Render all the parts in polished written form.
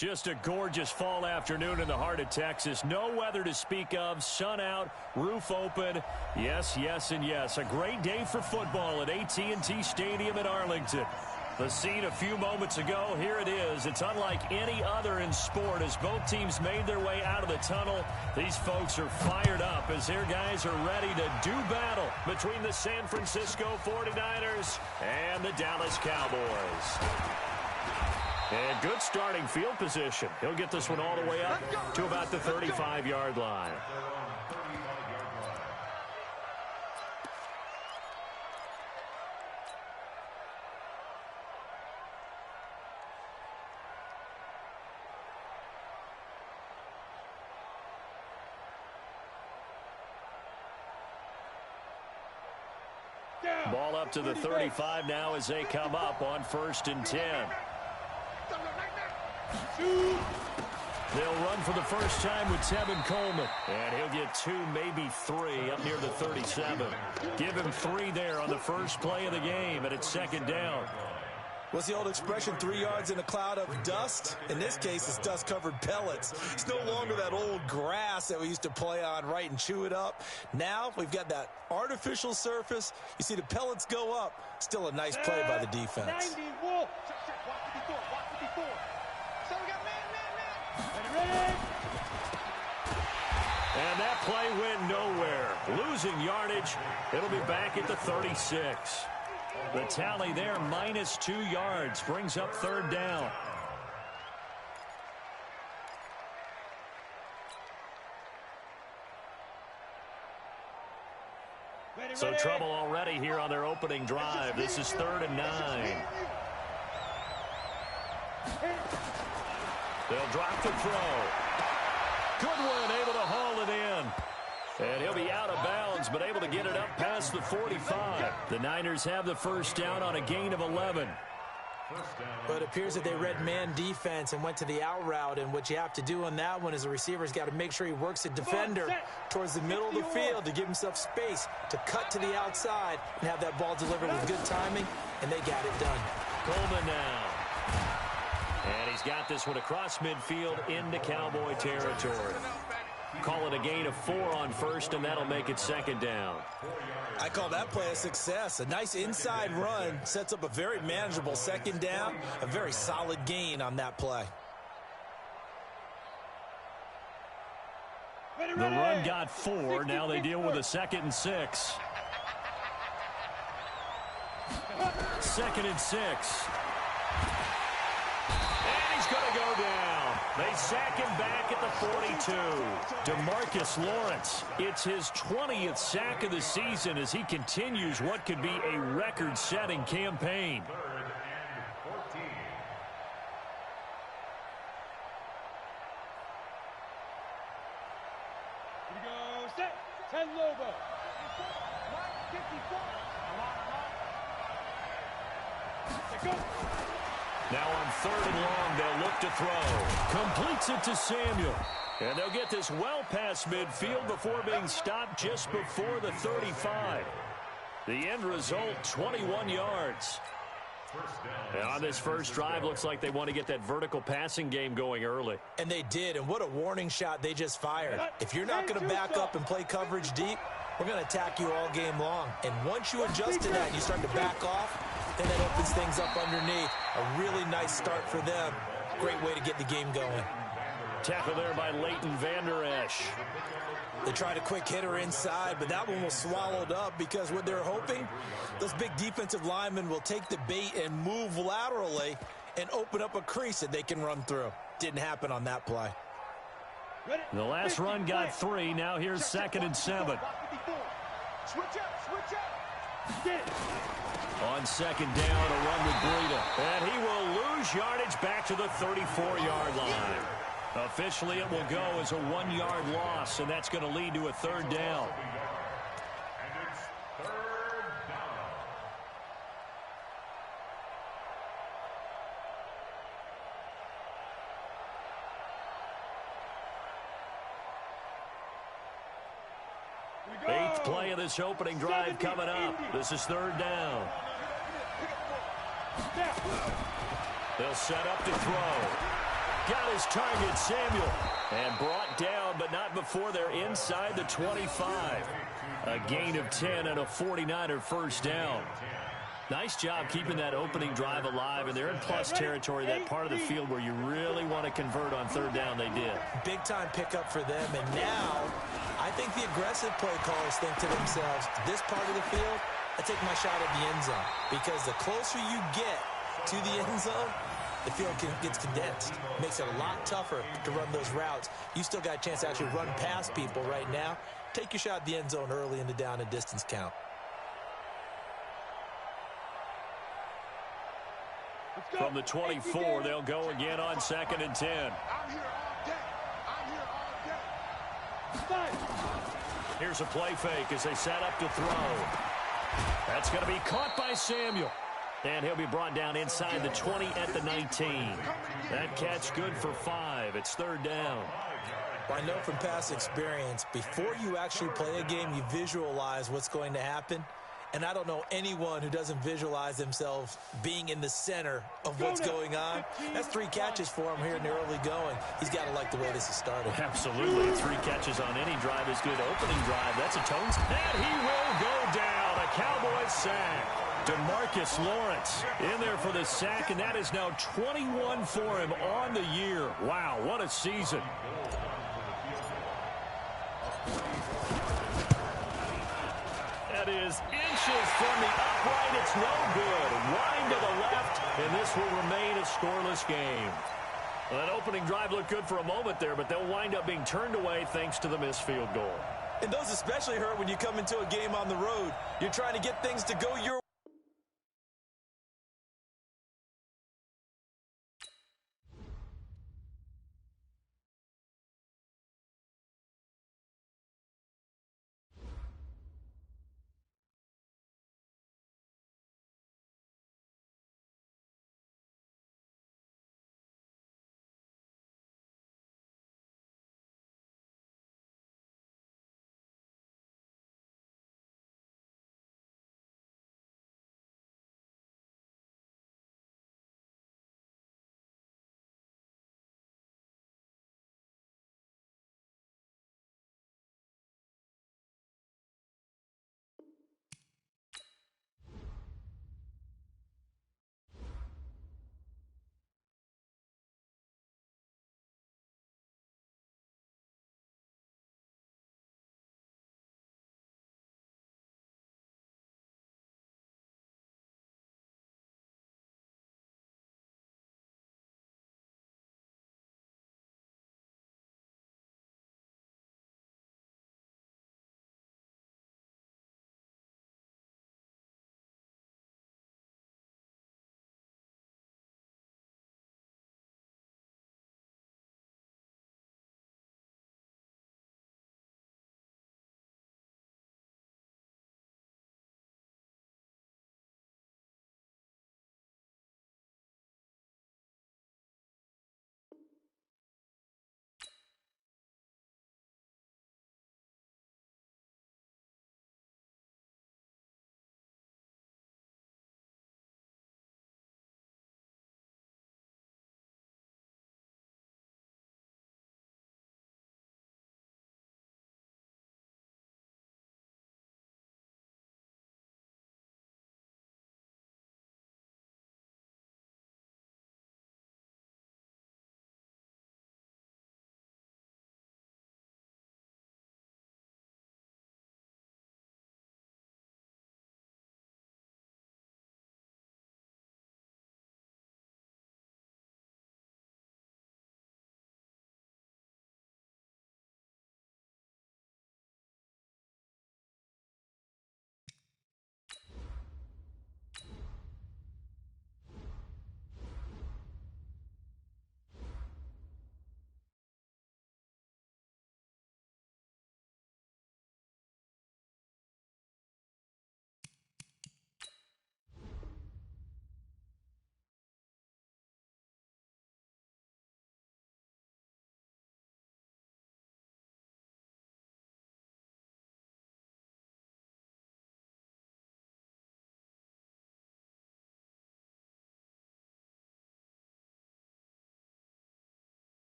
Just a gorgeous fall afternoon in the heart of Texas. No weather to speak of. Sun out, roof open. Yes, yes, and yes. A great day for football at AT&T Stadium in Arlington. The scene a few moments ago, here it is. It's unlike any other in sport as both teams made their way out of the tunnel. These folks are fired up as their guys are ready to do battle between the San Francisco 49ers and the Dallas Cowboys. And good starting field position. He'll get this one all the way up to about the 35-yard line. Ball up to the 35 now as they come up on 1st and 10. They'll run for the first time with Tevin Coleman. And he'll get 2, maybe 3 up near the 37. Give him 3 there on the first play of the game, and it's 2nd down. What's the old expression, 3 yards in a cloud of dust? In this case, it's dust-covered pellets. It's no longer that old grass that we used to play on, right, and chew it up. Now we've got that artificial surface. You see the pellets go up. Still a nice play by the defense. 90, Wolf. So we got man. And that play went nowhere. Losing yardage. It'll be back at the 36. The tally there, minus 2 yards, brings up 3rd down. So trouble already here on their opening drive. This is 3rd and 9. They'll drop the throw. Goodwin able to haul it in. And he'll be out of bounds, but able to get it up past the 45. The Niners have the first down on a gain of 11. But it appears that they read man defense and went to the out route. And what you have to do on that one is the receiver's got to make sure he works the defender towards the middle of the field to give himself space to cut to the outside and have that ball delivered with good timing, and they got it done. Coleman now. And he's got this one across midfield into Cowboy territory. Call it a gain of 4 on 1st, and that'll make it 2nd down. I call that play a success. A nice inside run sets up a very manageable 2nd down. A very solid gain on that play. The run got 4. Now they deal with a 2nd and 6. 2nd and 6. And he's going to go down. They sack him back at the 42. DeMarcus Lawrence, it's his 20th sack of the season as he continues what could be a record-setting campaign. Here we go, set, 10 Lobo. Go. Now on 3rd and long, they'll look to throw. Completes it to Samuel. And they'll get this well past midfield before being stopped just before the 35. The end result, 21 yards. And on this first drive, looks like they want to get that vertical passing game going early. And they did, and what a warning shot they just fired. If you're not going to back up and play coverage deep, we're going to attack you all game long. And once you adjust to that and you start to back off, then that opens things up underneath. A really nice start for them. Great way to get the game going. Tackle there by Leighton Vander Esch. They tried a quick hitter inside, but that one was swallowed up because what they're hoping, those big defensive linemen will take the bait and move laterally and open up a crease that they can run through. Didn't happen on that play. The last run got 3. Now here's 2nd and 7. Switch up. On 2nd down, a run with Breida. And he will lose yardage back to the 34-yard line. Officially, it will go as a 1-yard loss, and that's going to lead to a 3rd down. And it's 3rd down. Eighth play of this opening drive coming up. This is 3rd down. They'll set up to throw. got his target, Samuel. And brought down, but not before they're inside the 25. A gain of 10 and a 49er first down. Nice job keeping that opening drive alive, and they're in plus territory, that part of the field where you really want to convert on third down. They did. Big-time pickup for them, and now I think the aggressive play callers think to themselves, this part of the field, I take my shot at the end zone, because the closer you get to the end zone, the field gets condensed. Makes it a lot tougher to run those routes. You still got a chance to actually run past people right now. Take your shot at the end zone early in the down and distance count. From the 24, they'll go again on 2nd and 10. I'm here all day. I'm here all day. Stop. Here's a play fake as they set up to throw. That's going to be caught by Samuel. And he'll be brought down inside the 20 at the 19. That catch good for 5. It's third down. Well, I know from past experience, before you actually play a game, you visualize what's going to happen. And I don't know anyone who doesn't visualize themselves being in the center of what's going on. That's 3 catches for him here in the early going. He's got to like the way this is started. Absolutely. 3 catches on any drive is good. Opening drive, that's a tones. And he will go down. A Cowboys sack. DeMarcus Lawrence in there for the sack, and that is now 21 for him on the year. Wow, what a season. That is inches from the upright. It's no good. Line to the left, and this will remain a scoreless game. Well, that opening drive looked good for a moment there, but they'll wind up being turned away thanks to the missed field goal. And those especially hurt when you come into a game on the road. You're trying to get things to go your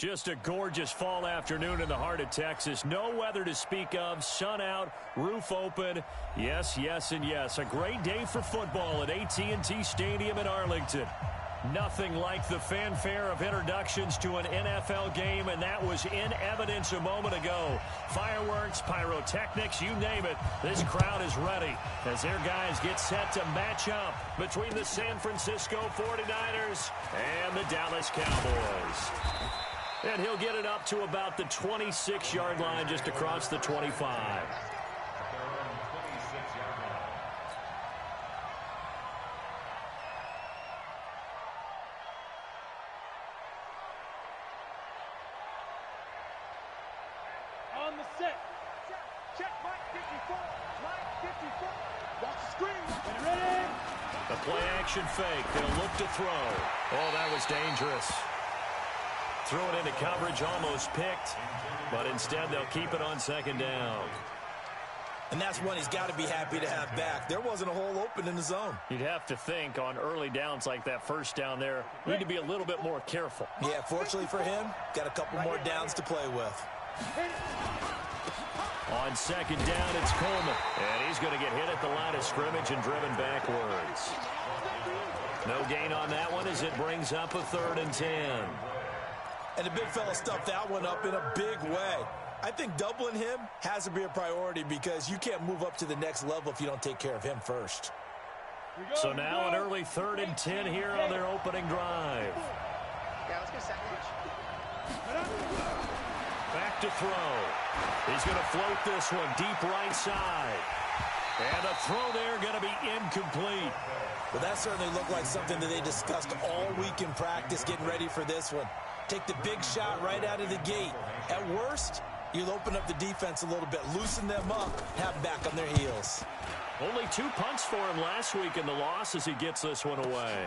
Just a gorgeous fall afternoon in the heart of Texas. No weather to speak of. Sun out, roof open. Yes, yes, and yes. A great day for football at AT&T Stadium in Arlington. Nothing like the fanfare of introductions to an NFL game, and that was in evidence a moment ago. Fireworks, pyrotechnics, you name it. This crowd is ready as their guys get set to match up between the San Francisco 49ers and the Dallas Cowboys. And he'll get it up to about the 26-yard line just across the 25. On the set. Check Mike 54. Mike 54. Watch the screen. Get ready. The play action fake. They'll look to throw. Oh, that was dangerous. Threw it into coverage, almost picked, but instead they'll keep it on second down. And that's one he's got to be happy to have back. There wasn't a hole open in the zone. You'd have to think on early downs like that first down there, you need to be a little bit more careful. Yeah, fortunately for him, got a couple more downs to play with. On second down, it's Coleman. And he's going to get hit at the line of scrimmage and driven backwards. No gain on that one as it brings up a 3rd and 10. And the big fella stuffed that one up in a big way. I think doubling him has to be a priority because you can't move up to the next level if you don't take care of him first. So now an early 3rd and 10 here on their opening drive. Yeah, let's go second. Back to throw. He's going to float this one deep right side. And a throw there going to be incomplete. Well, that certainly looked like something that they discussed all week in practice getting ready for this one. Take the big shot right out of the gate. At worst, you'll open up the defense a little bit, loosen them up, have them back on their heels. Only 2 punts for him last week in the loss as he gets this one away.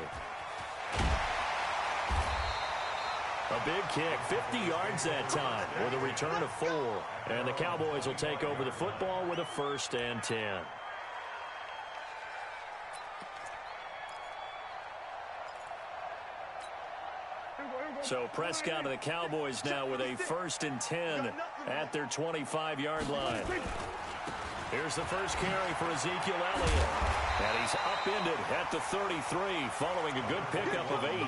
A big kick, 50 yards that time with a return of 4. And the Cowboys will take over the football with a 1st and 10. So Prescott and the Cowboys now with a 1st and 10 at their 25-yard line. Here's the first carry for Ezekiel Elliott. And he's upended at the 33 following a good pickup of 8.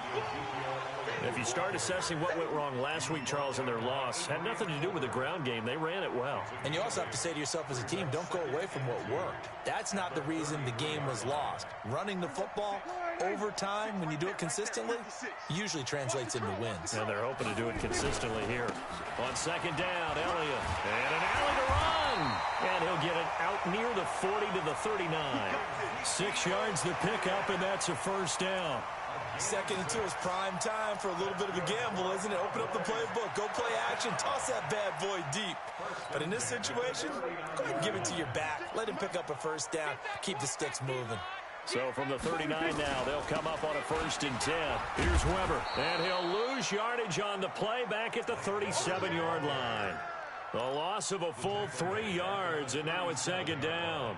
If you start assessing what went wrong last week, Charles, in their loss, had nothing to do with the ground game. They ran it well. And you also have to say to yourself as a team, don't go away from what worked. That's not the reason the game was lost. Running the football over time, when you do it consistently, usually translates into wins. And they're hoping to do it consistently here. On second down, Elliott. And an alley to run. And he'll get it out near the 40 to the 39. 6 yards the pickup, and that's a 1st down. 2nd and 2 is prime time for a little bit of a gamble, isn't it? Open up the playbook, go play action, toss that bad boy deep. But in this situation, go ahead and give it to your back. Let him pick up a 1st down, keep the sticks moving. So from the 39 now, they'll come up on a 1st and 10. Here's Weber, and he'll lose yardage on the play back at the 37-yard line. The loss of a full 3 yards, and now it's 2nd down.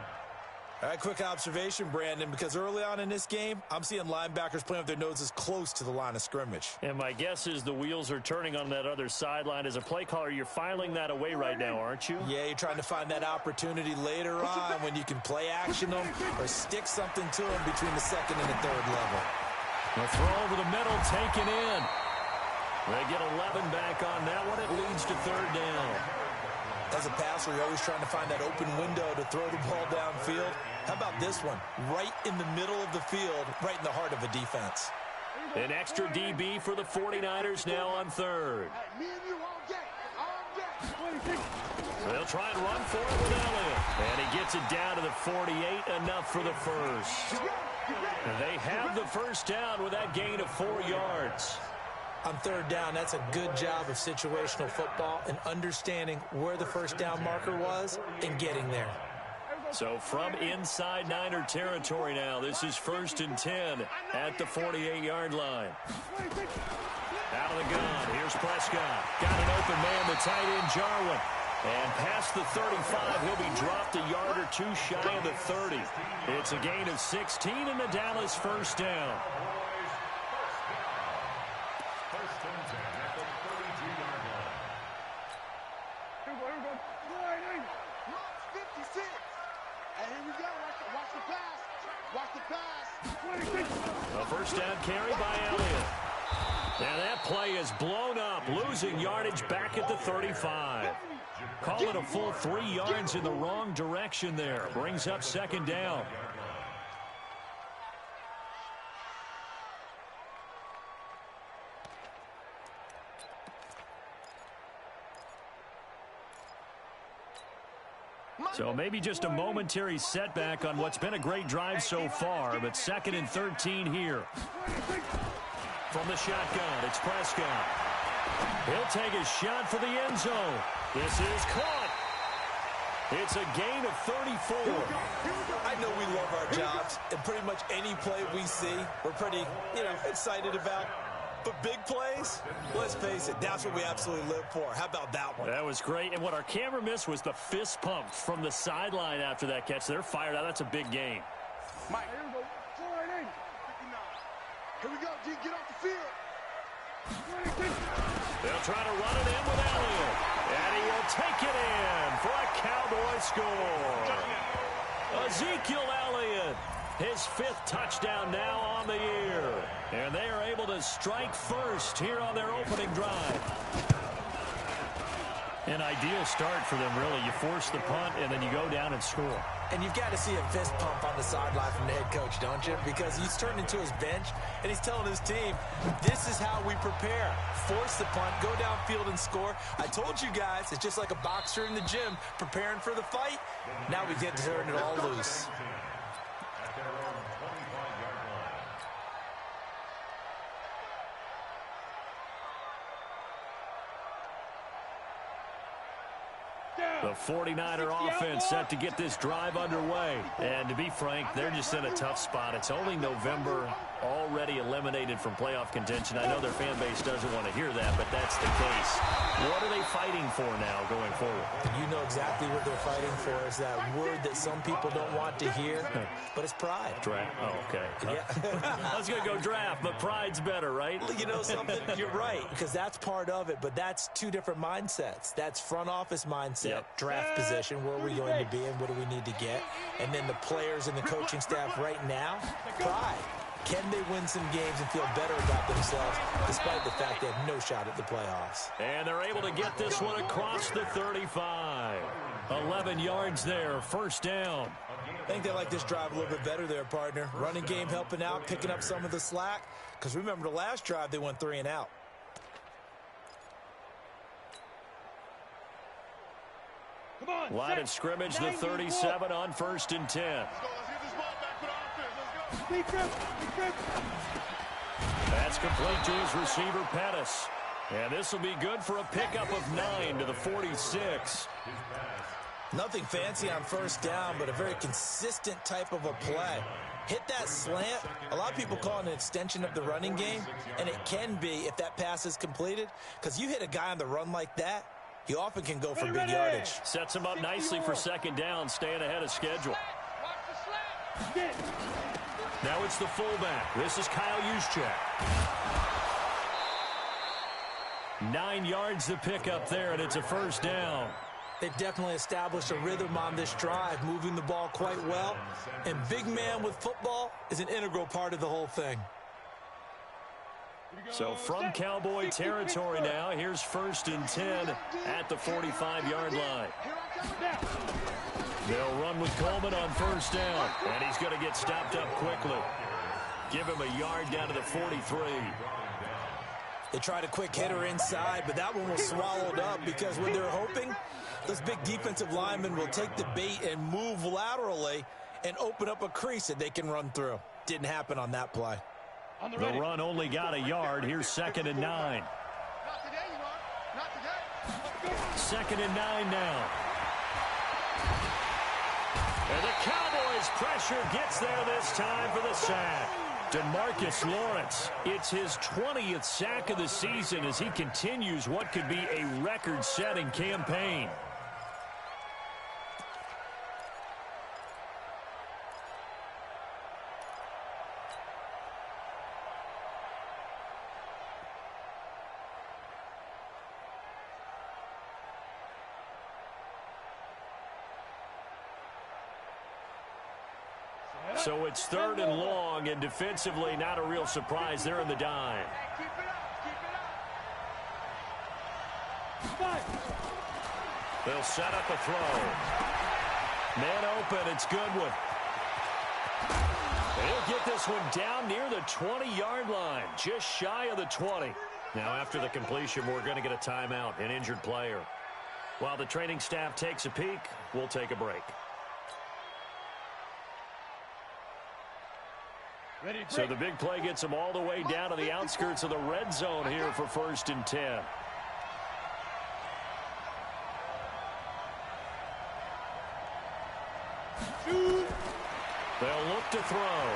All right, quick observation, Brandon, because early on in this game, I'm seeing linebackers playing with their noses close to the line of scrimmage. And my guess is the wheels are turning on that other sideline. As a play caller, you're filing that away right now, aren't you? Yeah, you're trying to find that opportunity later on when you can play action them or stick something to them between the 2nd and the 3rd level. A throw over the middle, taken in. They get 11 back on that one. It leads to 3rd down. As a passer, you're always trying to find that open window to throw the ball downfield. How about this one? Right in the middle of the field, right in the heart of a defense. An extra DB for the 49ers now on 3rd. They'll try and run for it with Elliott. And he gets it down to the 48, enough for the 1st. And they have the 1st down with that gain of 4 yards. On 3rd down, that's a good job of situational football and understanding where the 1st down marker was and getting there. So from inside Niner territory now, this is 1st and 10 at the 48-yard line. Out of the gun, here's Prescott. Got an open man, the tight end Jarwin. And past the 35, he'll be dropped a yard or 2 shy of the 30. It's a gain of 16 and the Dallas 1st down. First and 10 at the 32-yard first down carry by Elliott. And that play is blown up, losing yardage back at the 35. Call it a full 3 yards in the wrong direction there. Brings up second down. So maybe just a momentary setback on what's been a great drive so far, but 2nd and 13 here. From the shotgun, it's Prescott. He'll take a shot for the end zone. This is caught. It's a gain of 34. I know we love our jobs, and pretty much any play we see, we're pretty, excited about. But big plays, let's face it, that's what we absolutely live for. How about that one? That was great. And what our camera missed was the fist pump from the sideline after that catch. They're fired out. That's a big gain. Mike, here we go. 4-8. Here we go, G. Get off the field. They'll try to run it in with Elliott. And he will take it in for a Cowboy score. Ezekiel Elliott, his 5th touchdown now on the year. And they are able to strike first here on their opening drive. An ideal start for them, really. You force the punt, and then you go down and score. And you've got to see a fist pump on the sideline from the head coach, don't you? Because he's turned into his bench, and he's telling his team, this is how we prepare. Force the punt, go downfield and score. I told you guys, it's just like a boxer in the gym preparing for the fight. Now we get to turn it all loose. The 49er offense set to get this drive underway. And to be frank, they're just in a tough spot. It's only November, already eliminated from playoff contention. I know their fan base doesn't want to hear that, but that's the case. What are they fighting for now going forward? You know exactly what they're fighting for. Is that word that some people don't want to hear, but it's pride. Draft. Oh, okay. Yeah. I was going to go draft, but pride's better, right? You know something? You're right, because that's part of it, but that's 2 different mindsets. That's front office mindset, draft position, where are we going to be and what do we need to get? And then the players and the coaching staff right now, pride. Can they win some games and feel better about themselves despite the fact they have no shot at the playoffs? And they're able to get this one across the 35. 11 yards there, first down. I think they like this drive a little bit better there, partner. Running game helping out, picking up some of the slack. Because remember, the last drive, they went 3 and out. Line of scrimmage, the 37 on 1st and 10. That's complete to his receiver, Pettis. And this will be good for a pickup of 9 to the 46. Nothing fancy on first down, but a very consistent type of a play. Hit that slant. A lot of people call it an extension of the running game, and it can be if that pass is completed. Because you hit a guy on the run like that, he often can go for big yardage. Sets him up nicely for second down, staying ahead of schedule. Now it's the fullback. This is Kyle Juszczyk. 9 yards to pick up there, and it's a first down. They've definitely established a rhythm on this drive, moving the ball quite well. And big man with football is an integral part of the whole thing. So from Cowboy territory now, here's 1st and 10 at the 45-yard line. They'll run with Coleman on first down, and he's going to get stopped up quickly. Give him a yard down to the 43. They tried a quick hitter inside, but that one was swallowed up because when they're hoping, those big defensive linemen will take the bait and move laterally and open up a crease that they can run through. Didn't happen on that play. The run only got a yard. Here's 2nd and 9. Not today, you are. Not today. 2nd and 9 now. And the Cowboys pressure gets there this time for the sack. DeMarcus Lawrence, it's his 20th sack of the season as he continues what could be a record-setting campaign. So it's 3rd and long, and defensively not a real surprise there in the dime. Keep it up. They'll set up a throw. Man open, it's Goodwin. He'll get this one down near the 20-yard line, just shy of the 20. Now after the completion, we're going to get a timeout, an injured player. While the training staff takes a peek, we'll take a break. So the big play gets them all the way down to the outskirts of the red zone here for 1st and 10. They'll look to throw.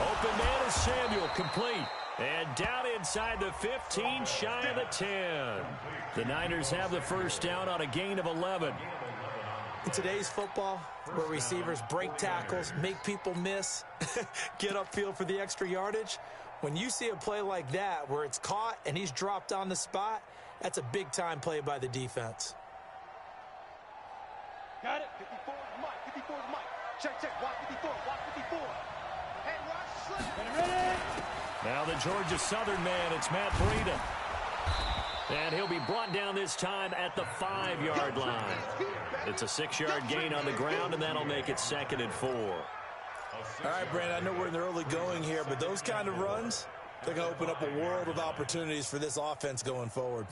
Open man is Samuel, complete. And down inside the 15, shy of the 10. The Niners have the first down on a gain of 11. In today's football, where receivers break tackles, make people miss, get upfield for the extra yardage, when you see a play like that where it's caught and he's dropped on the spot, that's a big-time play by the defense. Got it. 54 is Mike. 54 is Mike. Check, check. Watch 54. Watch 54. Hey, watch the slip. Get ready. Now the Georgia Southern man, it's Matt Breida. And he'll be brought down this time at the 5-yard line. It's a 6-yard gain on the ground, and that'll make it 2nd and 4. All right, Brandon, I know we're in the early going here, but those kind of runs, they're going to open up a world of opportunities for this offense going forward.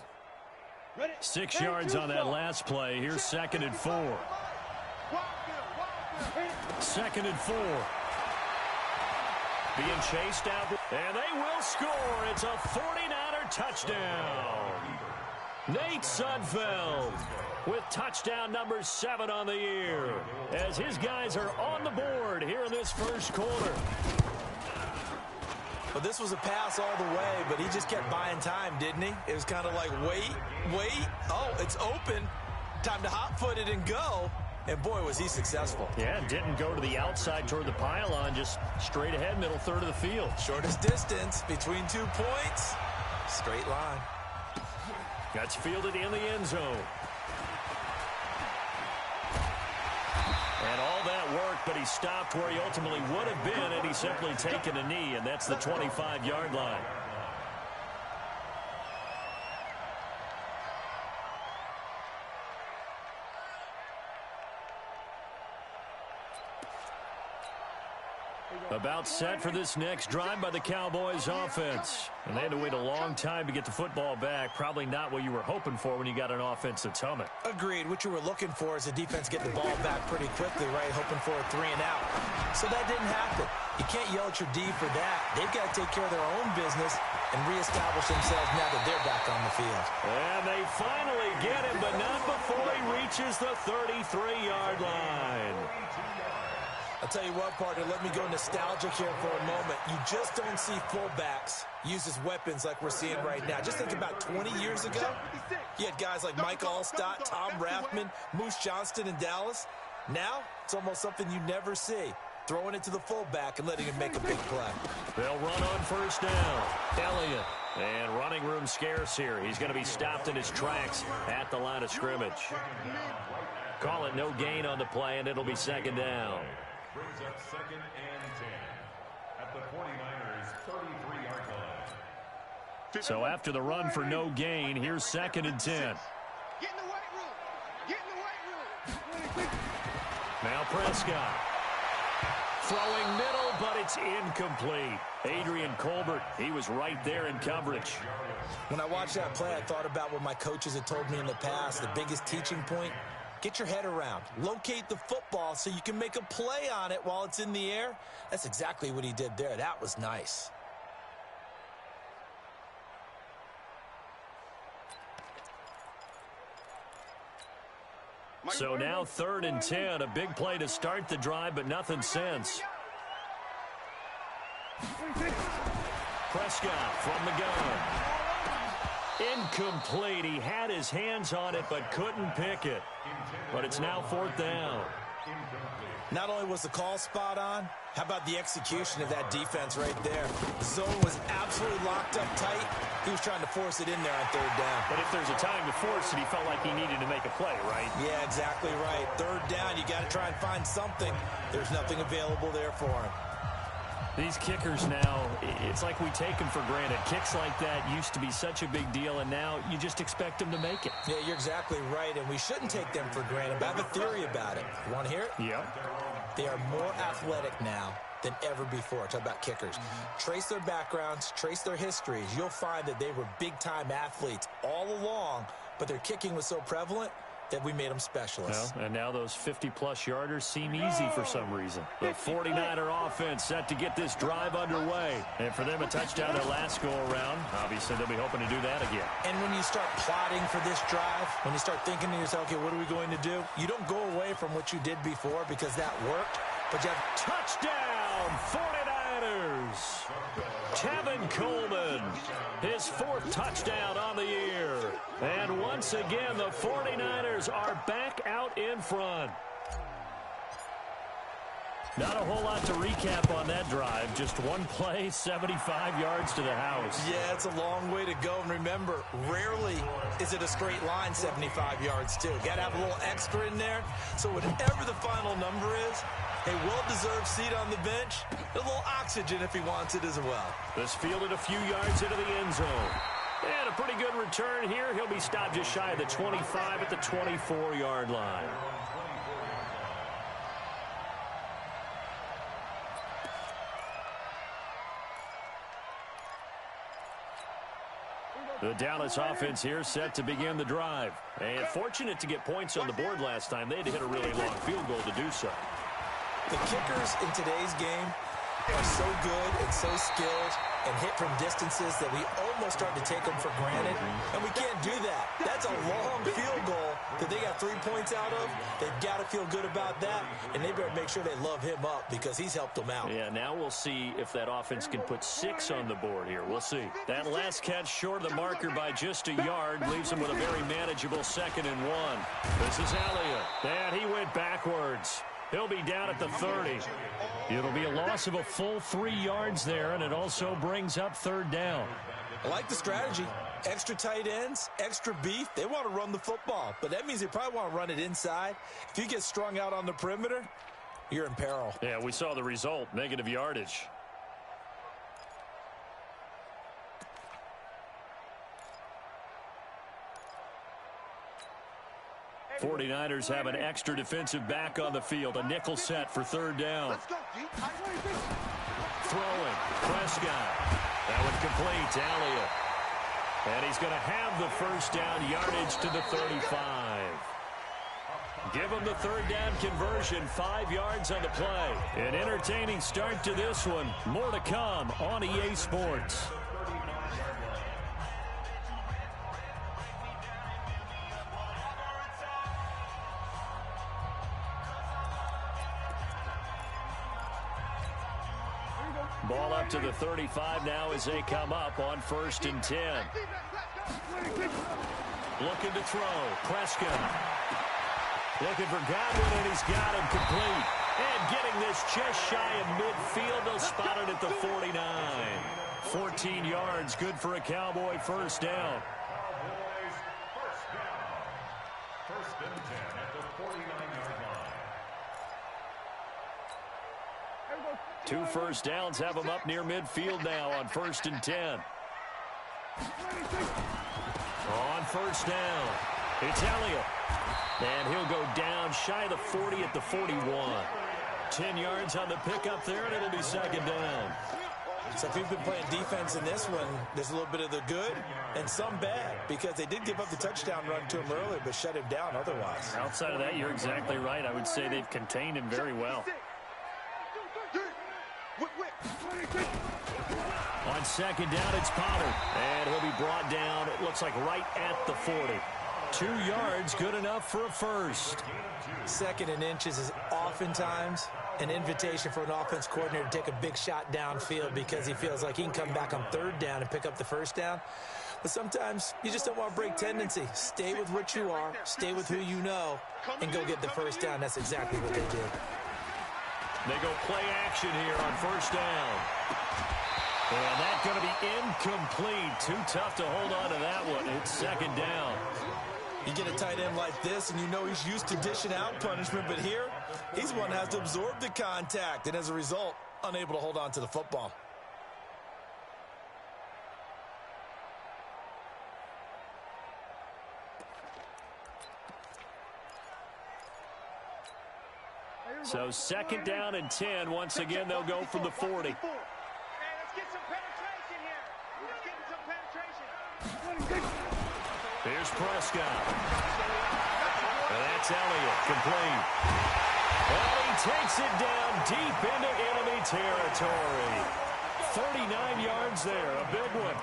6 yards on that last play. Here's 2nd and 4. 2nd and 4. Being chased out, and they will score. It's a 49er touchdown. Nate Sudfeld with touchdown number 7 on the year, as his guys are on the board here in this first quarter. Well, this was a pass all the way, but he just kept buying time, didn't he? It was kind of like, wait. Oh, it's open. Time to hot-foot it and go. And, boy, was he successful. Yeah, didn't go to the outside toward the pylon, just straight ahead, middle third of the field. Shortest distance between 2 points. Straight line. That's fielded in the end zone. And all that work, but he stopped where he ultimately would have been, and he's simply taken a knee, and that's the 25-yard line. About set for this next drive by the Cowboys offense. And they had to wait a long time to get the football back. Probably not what you were hoping for when you got an offense that's humming. Agreed. What you were looking for is the defense get the ball back pretty quickly, right? Hoping for a 3 and out. So that didn't happen. You can't yell at your D for that. They've got to take care of their own business and reestablish themselves now that they're back on the field. And they finally get him, but not before he reaches the 33-yard line. I'll tell you what, partner, let me go nostalgic here for a moment. You just don't see fullbacks use as weapons like we're seeing right now. Just think about 20 years ago. You had guys like Mike Allstott, Tom Rathman, Moose Johnston in Dallas. Now, it's almost something you never see. Throwing it to the fullback and letting him make a big play. They'll run on first down. Elliott. And running room scarce here. He's going to be stopped in his tracks at the line of scrimmage. Call it no gain on the play, and it'll be 2nd down. Brings up 2nd and 10 at the 49ers 33-yard line. So after the run for no gain, here's 2nd and 10. Get in the weight room. Get in the weight room. Now Prescott. Throwing middle, but it's incomplete. Adrian Colbert, he was right there in coverage. When I watched that play, I thought about what my coaches had told me in the past. The biggest teaching point, get your head around. Locate the football so you can make a play on it while it's in the air. That's exactly what he did there. That was nice. So now 3rd and 10, a big play to start the drive, but nothing since. Prescott from the gun. Incomplete. He had his hands on it, but couldn't pick it. But it's now 4th down. Not only was the call spot on, how about the execution of that defense right there? The zone was absolutely locked up tight. He was trying to force it in there on third down. But if there's a time to force it, he felt like he needed to make a play, right? Yeah, exactly right. Third down, you got to try and find something. There's nothing available there for him. These kickers now, it's like we take them for granted. Kicks like that used to be such a big deal, and now you just expect them to make it. Yeah, you're exactly right, and we shouldn't take them for granted. But I have a theory about it. You want to hear it? Yeah. They are more athletic now than ever before. Talk about kickers. Trace their backgrounds, trace their histories. You'll find that they were big-time athletes all along, but their kicking was so prevalent that we made them specialists. Well, and now those 50-plus yarders seem easy for some reason. The 49er offense set to get this drive underway. And for them, a touchdown their last go-around. Obviously, they'll be hoping to do that again. And when you start plotting for this drive, when you start thinking to yourself, okay, what are we going to do? You don't go away from what you did before because that worked. But you have touchdown, 49ers. Tevin Coleman, his fourth touchdown on the year. And once again, the 49ers are back out in front. Not a whole lot to recap on that drive. Just one play, 75 yards to the house. Yeah, it's a long way to go. And remember, rarely is it a straight line 75 yards, too. Got to have a little extra in there. So whatever the final number is, a well-deserved seat on the bench, a little oxygen if he wants it as well. This fielded a few yards into the end zone. And a pretty good return here. He'll be stopped just shy of the 25 at the 24-yard line. The Dallas offense here set to begin the drive. And fortunate to get points on the board last time. They had to hit a really long field goal to do so. The kickers in today's game are so good and so skilled and hit from distances that we almost start to take them for granted. And we can't do that. That's a long field goal that they got 3 points out of. They've got to feel good about that, and they better make sure they love him up because he's helped them out. Yeah, now we'll see if that offense can put 6 on the board here. We'll see. That last catch short of the marker by just a yard leaves him with a very manageable 2nd and 1. This is Elliott, and he went backwards. He'll be down at the 30. It'll be a loss of a full 3 yards there, and it also brings up 3rd down. I like the strategy. Extra tight ends, extra beef. They want to run the football, but that means they probably want to run it inside. If you get strung out on the perimeter, you're in peril. Yeah, we saw the result, negative yardage. 49ers have an extra defensive back on the field. A nickel set for 3rd down. Throwing. Prescott. That one complete to Elliott. And he's going to have the 1st down, yardage to the 35. Give him the 3rd down conversion, 5 yards on the play. An entertaining start to this one. More to come on EA Sports. Ball up to the 35 now as they come up on 1st and 10. Looking to throw. Prescott. Looking for Godwin, and he's got him complete. And getting this just shy of midfield. They'll spot it at the 49. 14 yards, good for a Cowboy 1st down. Cowboys first down. 1st and 10 at the 49-yard line. 2 first downs have them up near midfield now on 1st and 10. On 1st down, it's Elliott. And he'll go down shy of the 40 at the 41. 10 yards on the pickup there, and it'll be 2nd down. So if you've been playing defense in this one, there's a little bit of the good and some bad because they did give up the touchdown run to him earlier but shut him down otherwise. Outside of that, you're exactly right. I would say they've contained him very well. On 2nd down, it's Pollard. And he'll be brought down, it looks like right at the 40. 2 yards, good enough for a 1st. 2nd and inches is oftentimes an invitation for an offense coordinator to take a big shot downfield because he feels like he can come back on 3rd down and pick up the 1st down. But sometimes you just don't want to break tendency. Stay with what you are, stay with who you know, and go get the 1st down. That's exactly what they did. They go play action here on first down. And that's going to be incomplete. Too tough to hold on to that one. It's second down. You get a tight end like this, and you know he's used to dishing out punishment, but here, he's one that has to absorb the contact, and as a result, unable to hold on to the football. So second down and 10. Once again, they'll go from the 40. Hey, let's get some penetration here. Let's get some penetration. Here's Prescott. And that's Elliott, complete. And he takes it down deep into enemy territory. 39 yards there, a big one.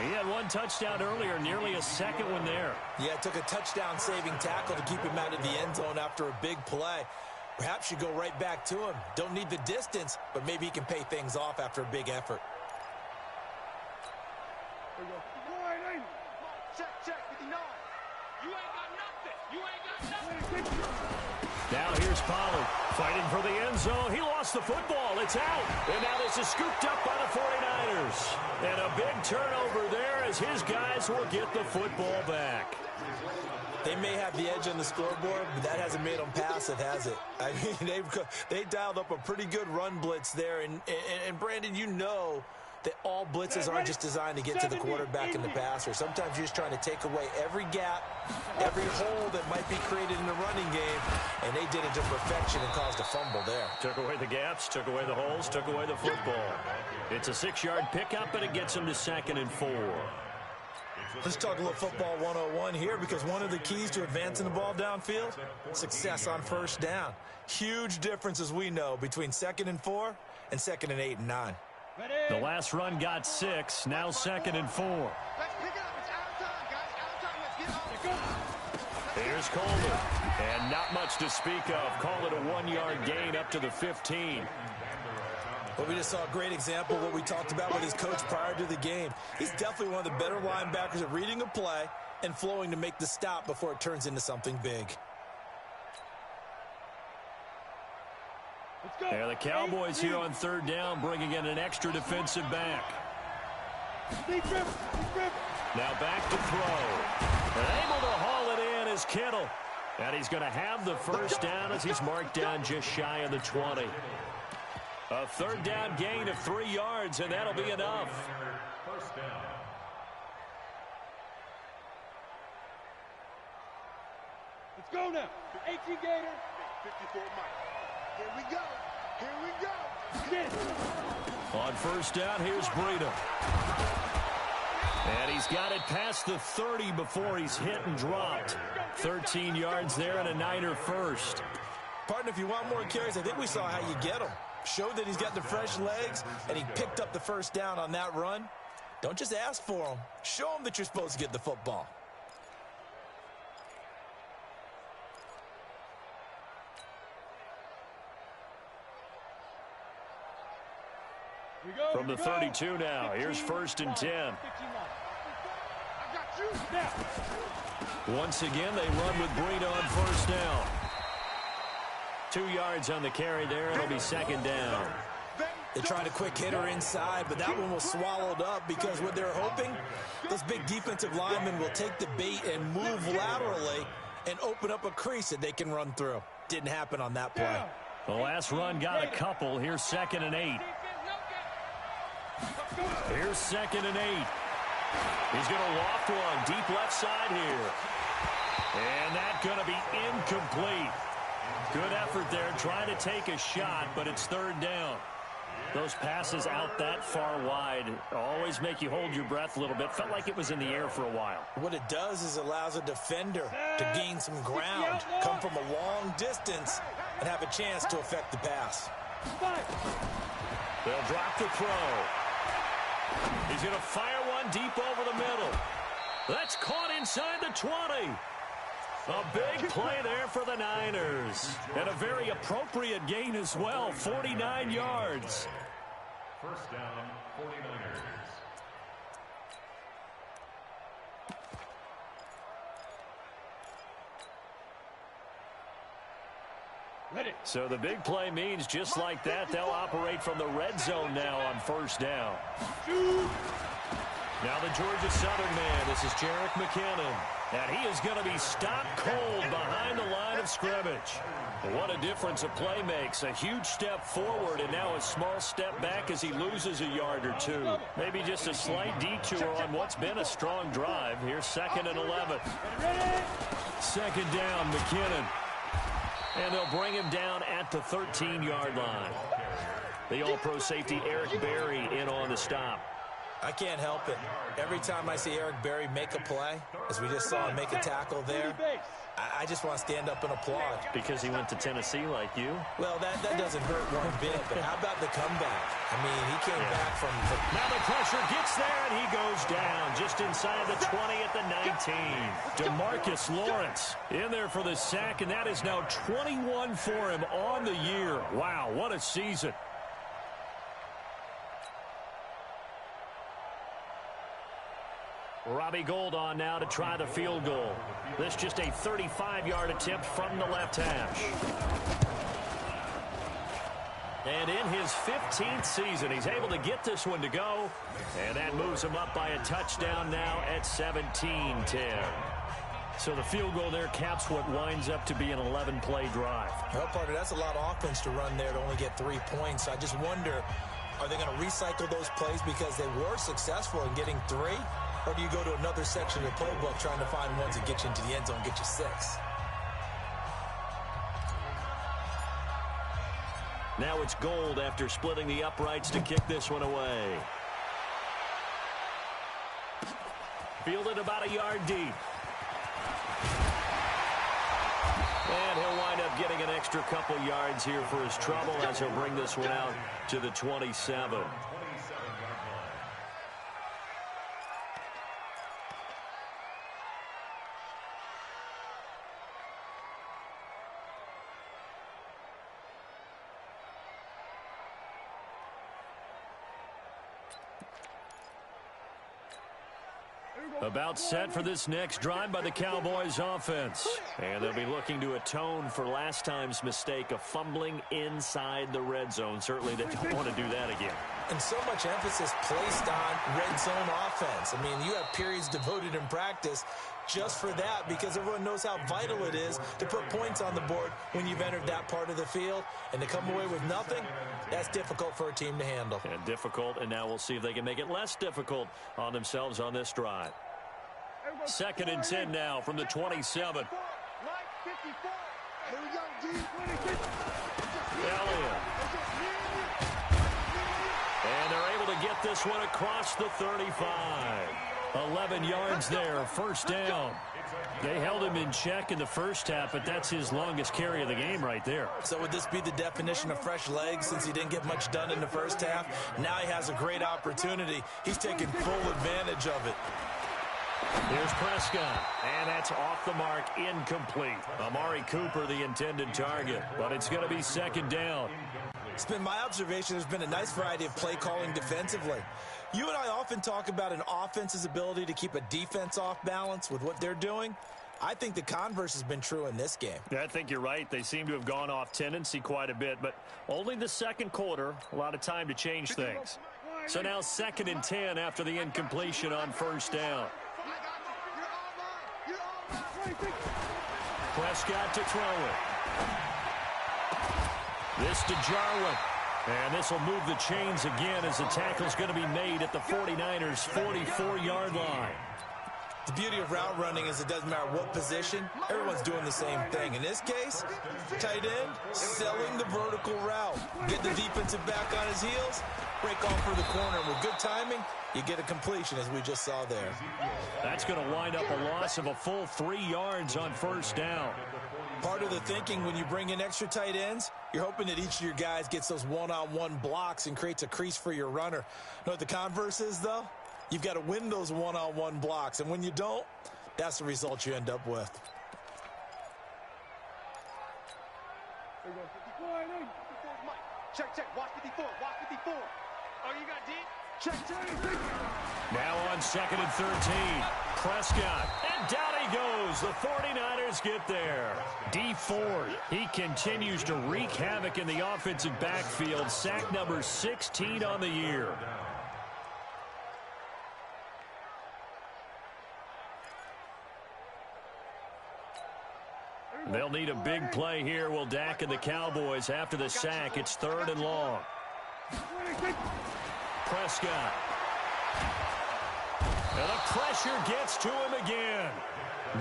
He had one touchdown earlier, nearly a second one there. Yeah, it took a touchdown-saving tackle to keep him out of the end zone after a big play. Perhaps you go right back to him. Don't need the distance, but maybe he can pay things off after a big effort. Check, 59. You ain't got nothing. You ain't got nothing. Now here's Pollard fighting for the end zone. He lost the football. It's out. And now this is scooped up by the 49ers. And a big turnover there as his guys will get the football back. They may have the edge on the scoreboard, but that hasn't made them passive, has it? I mean, they dialed up a pretty good run blitz there. And Brandon, you know that all blitzes aren't just designed to get to the quarterback and the passer. Sometimes you're just trying to take away every gap, every hole that might be created in the running game, and they did it to perfection and caused a fumble there. Took away the gaps, took away the holes, took away the football. It's a 6-yard pickup, and it gets them to 2nd and 4. Let's talk a little football 101 here, because one of the keys to advancing the ball downfield, success on first down. Huge difference, as we know, between 2nd and 4 and 2nd and 8 and 9. The last run got 6, now 2nd and 4. Let's pick it up. It's out of time, guys. Out of time. Let's get on. Here's Coleman, and not much to speak of. Call it a 1-yard gain up to the 15. Well, we just saw a great example of what we talked about with his coach prior to the game. He's definitely one of the better linebackers at reading a play and flowing to make the stop before it turns into something big. Yeah, the Cowboys here on 3rd down, bringing in an extra defensive back. Now back to throw. And able to haul it in is Kittle. And he's going to have the first down as he's marked down just shy of the 20. A 3rd down gain of 3 yards, and that'll be enough. First down. Let's go now. 18 Gator. 54 Mike. Here we go. Here we go. On first down, here's Breida. And he's got it past the 30 before he's hit and dropped. 13 yards there and a Niner first. Partner, if you want more carries, I think we saw how you get them. Showed that he's got the fresh legs, and he picked up the first down on that run. Don't just ask for them. Show them that you're supposed to get the football. From the 32 now, here's 1st and 10. Once again, they run with Breida on first down. 2 yards on the carry there. It'll be 2nd down. They tried a quick hitter inside, but that one was swallowed up because what they're hoping, those big defensive linemen will take the bait and move laterally and open up a crease that they can run through. Didn't happen on that play. The last run got a couple. Here's 2nd and 8. Here's 2nd and 8. He's going to loft one deep left side here. And that's going to be incomplete. Good effort there, trying to take a shot, but it's 3rd down. Those passes out that far wide always make you hold your breath a little bit. Felt like it was in the air for a while. What it does is allows a defender to gain some ground, come from a long distance, and have a chance to affect the pass. They'll drop the throw. He's going to fire one deep over the middle. That's caught inside the 20. A big play there for the Niners. And a very appropriate gain as well, 49 yards. First down, 49ers. So the big play means just like that, they'll operate from the red zone now on first down. Now the Georgia Southern man, this is Jerick McKinnon. And he is going to be stopped cold behind the line of scrimmage. What a difference a play makes. A huge step forward and now a small step back as he loses a yard or two. Maybe just a slight detour on what's been a strong drive. Here's 2nd and 11. 2nd down, McKinnon. And they'll bring him down at the 13-yard line. The all-pro safety Eric Berry in on the stop. I can't help it. Every time I see Eric Berry make a play, as we just saw him make a tackle there, I just want to stand up and applaud. Because he went to Tennessee like you? Well, that doesn't hurt one bit, but how about the comeback? I mean, he came back from... Now the pressure gets there, and he goes down just inside the 20 at the 19. DeMarcus Lawrence in there for the sack, and that is now 21 for him on the year. Wow, what a season. Robbie Gould on now to try the field goal. This just a 35-yard attempt from the left hash. And in his 15th season, he's able to get this one to go. And that moves him up by a touchdown now at 17-10. So the field goal there caps what winds up to be an 11-play drive. Well, partner, that's a lot of offense to run there to only get 3 points. I just wonder, are they going to recycle those plays because they were successful in getting 3? Or do you go to another section of the playbook trying to find ones that get you into the end zone, get you 6? Now it's Gould after splitting the uprights to kick this one away. Fielded about a yard deep. And he'll wind up getting an extra couple yards here for his trouble as he'll bring this one out to the 27. About set for this next drive by the Cowboys offense. And they'll be looking to atone for last time's mistake of fumbling inside the red zone. Certainly they don't want to do that again. And so much emphasis placed on red zone offense. I mean, you have periods devoted in practice just for that because everyone knows how vital it is to put points on the board when you've entered that part of the field. And to come away with nothing, that's difficult for a team to handle. And difficult, and now we'll see if they can make it less difficult on themselves on this drive. 2nd and 10 now from the 27. Elliott. And they're able to get this one across the 35. 11 yards there, first down. They held him in check in the first half, but that's his longest carry of the game right there. So would this be the definition of fresh legs since he didn't get much done in the first half? Now he has a great opportunity. He's taking full advantage of it. Here's Prescott, and that's off the mark, incomplete. Amari Cooper, the intended target, but it's going to be 2nd down. It's been my observation there's been a nice variety of play calling defensively. You and I often talk about an offense's ability to keep a defense off balance with what they're doing. I think the converse has been true in this game. Yeah, I think you're right. They seem to have gone off tendency quite a bit, but only the second quarter, a lot of time to change things. So now 2nd and 10 after the incompletion on first down. Prescott to throw it. This to Jarwin. And this will move the chains again as the tackle's going to be made at the 49ers' 44-yard line. The beauty of route running is it doesn't matter what position. Everyone's doing the same thing. In this case, tight end, selling the vertical route. Get the defensive back on his heels, break off for the corner. With good timing, you get a completion as we just saw there. That's going to wind up a loss of a full 3 yards on first down. Part of the thinking when you bring in extra tight ends, you're hoping that each of your guys gets those one-on-one blocks and creates a crease for your runner. Know what the converse is, though? You've got to win those one-on-one blocks, and when you don't, that's the result you end up with. Check, watch 54, watch 54. Oh, you got deep? Check. Now on 2nd and 13. Prescott. And down he goes. The 49ers get there. D Ford, he continues to wreak havoc in the offensive backfield. Sack number 16 on the year. They'll need a big play here. Will Dak and the Cowboys after the sack. It's 3rd and long. Prescott. And the pressure gets to him again.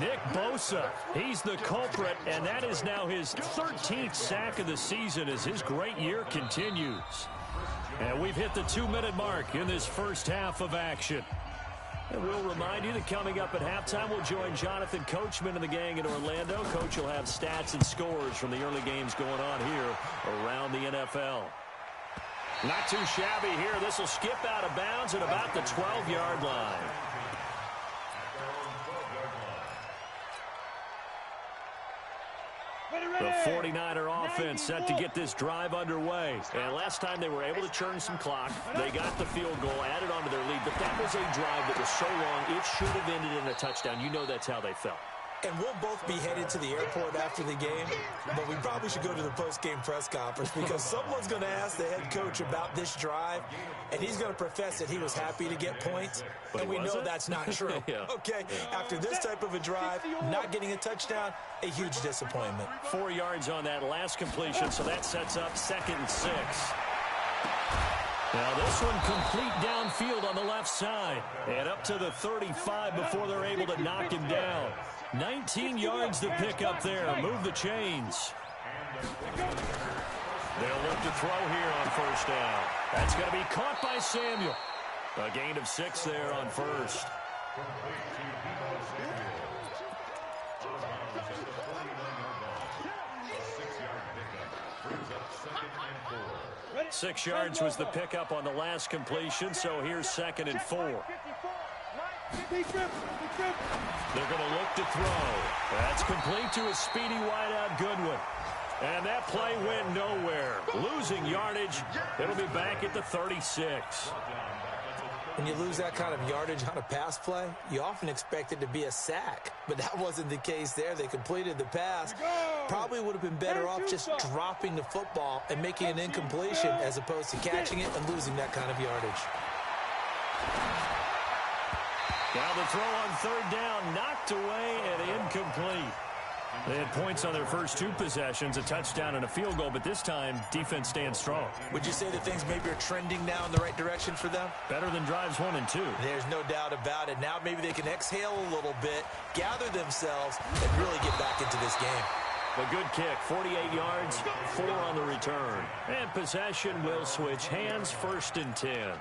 Nick Bosa, he's the culprit, and that is now his 13th sack of the season as his great year continues. And we've hit the 2-minute mark in this first half of action. And we'll remind you that coming up at halftime, we'll join Jonathan Coachman and the gang in Orlando. Coach will have stats and scores from the early games going on here around the NFL. Not too shabby here. This will skip out of bounds at about the 12-yard line. The 49er offense set to get this drive underway. And last time they were able to churn some clock. They got the field goal, added on to their lead. But that was a drive that was so long, it should have ended in a touchdown. You know that's how they felt. And we'll both be headed to the airport after the game, but we probably should go to the post-game press conference because someone's going to ask the head coach about this drive, and he's going to profess that he was happy to get points, and we know that's not true. Yeah. Okay, after this type of a drive, not getting a touchdown, a huge disappointment. 4 yards on that last completion, so that sets up 2nd and 6. Now this one complete downfield on the left side, and up to the 35 before they're able to knock him down. 19 yards to pick up there. Move the chains. They'll look to throw here on 1st down. That's going to be caught by Samuel. A gain of 6 there on 1st. 6 yards was the pickup on the last completion, so here's 2nd and 4. They're going to look to throw. That's complete to a speedy wideout Goodwin. And that play went nowhere. Losing yardage. It'll be back at the 36. When you lose that kind of yardage on a pass play, you often expect it to be a sack. But that wasn't the case there. They completed the pass. Probably would have been better off just dropping the football and making an incompletion as opposed to catching it and losing that kind of yardage. Now the throw on 3rd down, knocked away and incomplete. They had points on their first 2 possessions, a touchdown and a field goal, but this time, defense stands strong. Would you say that things maybe are trending now in the right direction for them? Better than drives 1 and 2. There's no doubt about it. Now maybe they can exhale a little bit, gather themselves, and really get back into this game. A good kick, 48 yards, 4 on the return. And possession will switch hands, 1st and 10.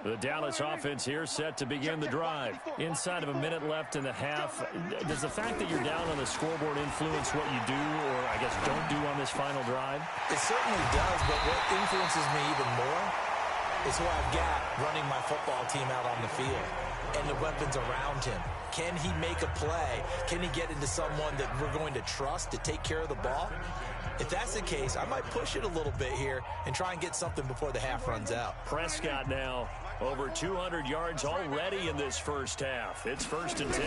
The Dallas offense here set to begin the drive. Inside of a minute left in the half. Does the fact that you're down on the scoreboard influence what you do or, I guess, don't do on this final drive? It certainly does, but what influences me even more is who I've got running my football team out on the field and the weapons around him. Can he make a play? Can he get into someone that we're going to trust to take care of the ball? If that's the case, I might push it a little bit here and try and get something before the half runs out. Prescott now over 200 yards already in this first half. It's 1st and 10.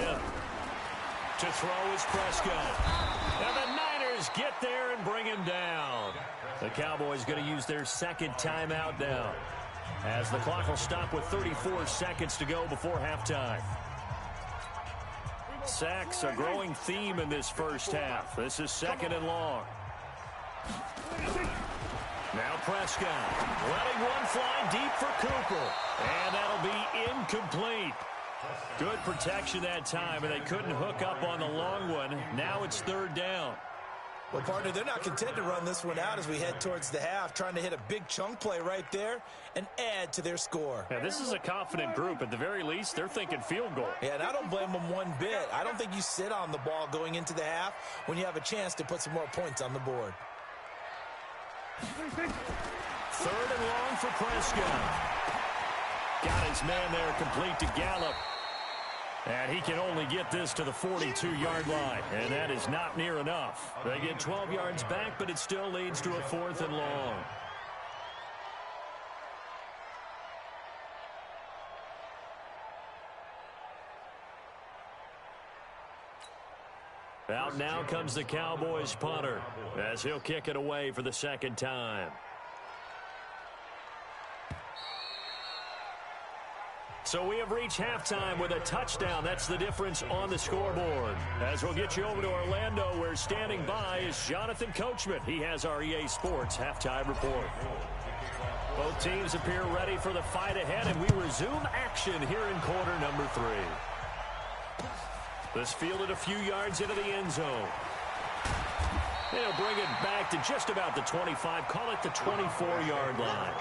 To throw is Prescott. And the Niners get there and bring him down. The Cowboys going to use their 2nd timeout now, as the clock will stop with 34 seconds to go before halftime. Sacks, a growing theme in this first half. This is 2nd and long. Now Prescott letting one fly deep for Cooper. And that'll be incomplete. Good protection that time, and they couldn't hook up on the long one. Now it's 3rd down. Well, partner, they're not content to run this one out as we head towards the half, trying to hit a big chunk play right there and add to their score. Yeah, this is a confident group. At the very least, they're thinking field goal. Yeah, and I don't blame them one bit. I don't think you sit on the ball going into the half when you have a chance to put some more points on the board. 3rd and long for Prescott. Got his man there complete to Gallup. And he can only get this to the 42-yard line, and that is not near enough. They get 12 yards back, but it still leads to a 4th and long. Out now comes the Cowboys punter as he'll kick it away for the 2nd time. So we have reached halftime with a touchdown. That's the difference on the scoreboard. As we'll get you over to Orlando, where standing by is Jonathan Coachman. He has our EA Sports halftime report. Both teams appear ready for the fight ahead, and we resume action here in quarter number 3. This fielded a few yards into the end zone. They'll bring it back to just about the 25, call it the 24-yard line.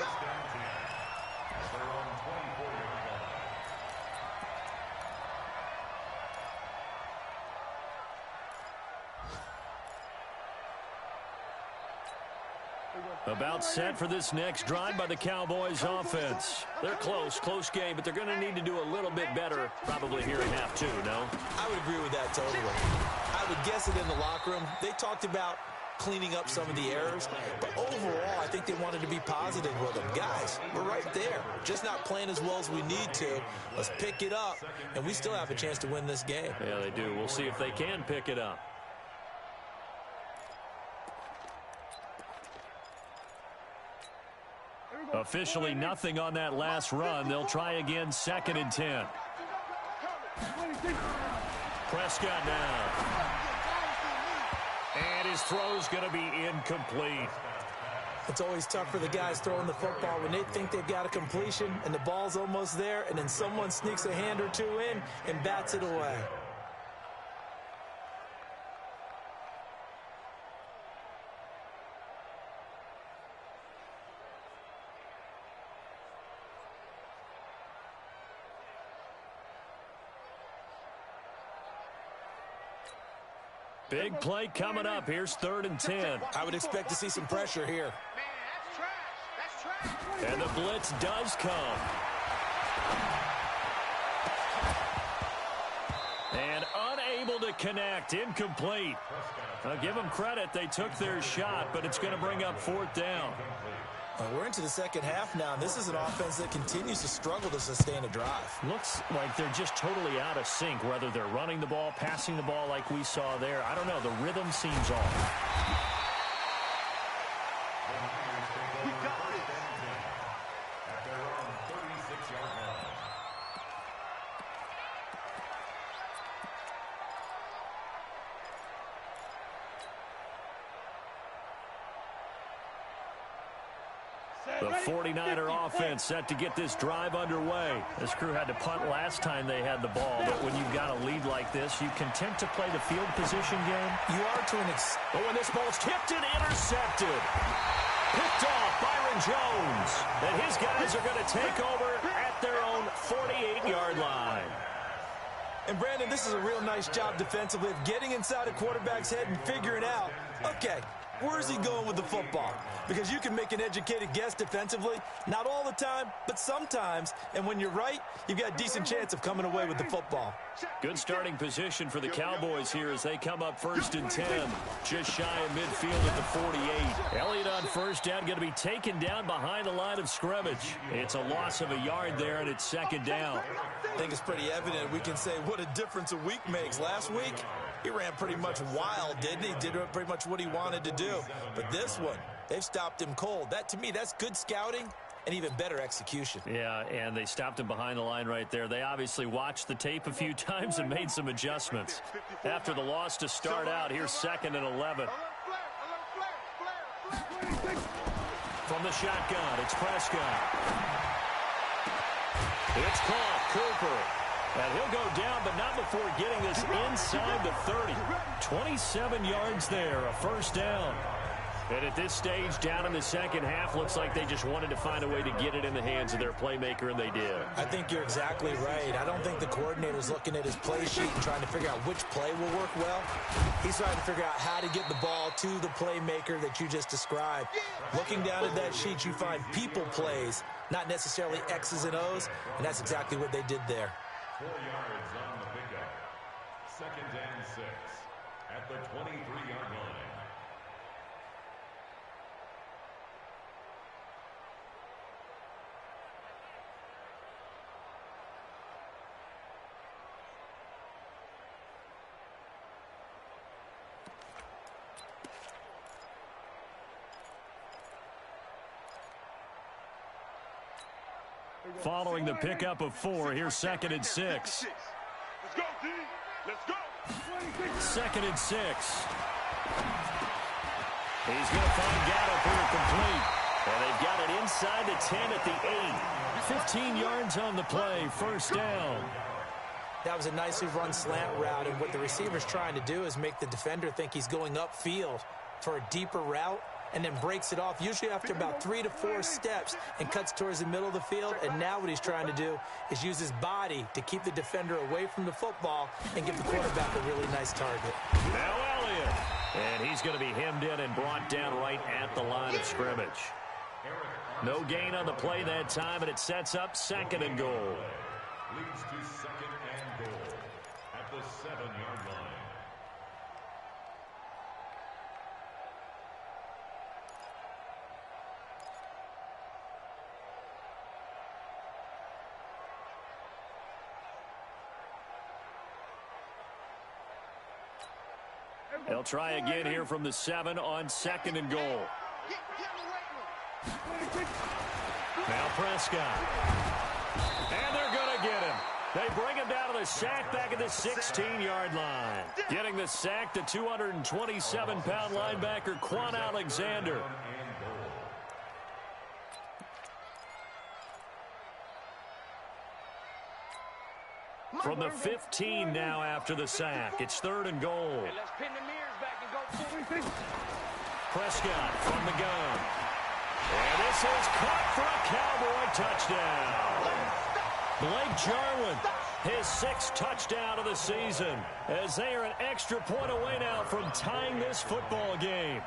About set for this next drive by the Cowboys offense. They're close game, but they're going to need to do a little bit better probably here in half 2, no? I would agree with that totally. I would guess it in the locker room. They talked about cleaning up some of the errors, but overall, I think they wanted to be positive with them. Guys, we're right there. Just not playing as well as we need to. Let's pick it up, and we still have a chance to win this game. Yeah, they do. We'll see if they can pick it up. Officially nothing on that last run. They'll try again, 2nd and 10. Prescott now. And his throw's going to be incomplete. It's always tough for the guys throwing the football when they think they've got a completion and the ball's almost there, and then someone sneaks a hand or two in and bats it away. Big play coming up. Here's 3rd and 10. I would expect to see some pressure here. Man, that's trash. And the blitz does come. And unable to connect. Incomplete. I'll give them credit. They took their shot, but it's going to bring up 4th down. We're into the 2nd half now, and this is an offense that continues to struggle to sustain a drive. Looks like they're just totally out of sync, whether they're running the ball, passing the ball like we saw there. I don't know. The rhythm seems off. We got this. At their own 36-yard line. The 49er offense set to get this drive underway. This crew had to punt last time they had the ball, but when you've got a lead like this, you content to play the field position game? You are to an extent. Oh, and this ball's tipped and intercepted. Picked off Byron Jones. And his guys are going to take over at their own 48-yard line. And, Brandon, this is a real nice job defensively of getting inside a quarterback's head and figuring out, okay, where's he going with the football? Because you can make an educated guess defensively, not all the time, but sometimes. And when you're right, you've got a decent chance of coming away with the football. Good starting position for the Cowboys here as they come up 1st and 10. Just shy of midfield at the 48. Elliott on 1st down, going to be taken down behind the line of scrimmage. It's a loss of a yard there, and it's 2nd down. I think it's pretty evident. We can say what a difference a week makes. Last week, he ran pretty much wild, didn't he? Did pretty much what he wanted to do. But this one, they've stopped him cold. That, to me, that's good scouting and even better execution. Yeah, and they stopped him behind the line right there. They obviously watched the tape a few times and made some adjustments. After the loss to start out, here's 2nd and 11. From the shotgun, it's Prescott. It's caught, Cooper. And he'll go down, but not before getting this inside the 30. 27 yards there, a first down. And at this stage, down in the second half, looks like they just wanted to find a way to get it in the hands of their playmaker, and they did. I think you're exactly right. I don't think the coordinator's looking at his play sheet and trying to figure out which play will work well. He's trying to figure out how to get the ball to the playmaker that you just described. Looking down at that sheet, you find people plays, not necessarily X's and O's, and that's exactly what they did there. 4 yards on the pickup. 2nd and 6 at the 23-yard line. Following the pickup of 4, here's 2nd and 6. Let's go, D. Let's go. 2nd and 6. He's going to find Gatto for a complete. And they've got it inside the 10 at the 8. 15 yards on the play, first down. That was a nicely run slant route, and what the receiver's trying to do is make the defender think he's going upfield for a deeper route, and then breaks it off, usually after about 3 to 4 steps, and cuts towards the middle of the field. And now what he's trying to do is use his body to keep the defender away from the football and give the quarterback a really nice target. Now Elliott. And he's going to be hemmed in and brought down right at the line of scrimmage. No gain on the play that time, and it sets up 2nd and goal. Leads to 2nd and goal at the 7-yard line. They'll try again here from the 7 on 2nd and goal. Now Prescott. And they're going to get him. They bring him down to the sack back at the 16-yard line. Getting the sack, the 227-pound linebacker, Quan Alexander. From the 15 now after the sack. It's 3rd and goal. Let's pin the mirrors back and go. Prescott from the gun. And this is caught for a Cowboy touchdown. Blake Jarwin, his 6th touchdown of the season, as they are an extra point away now from tying this football game.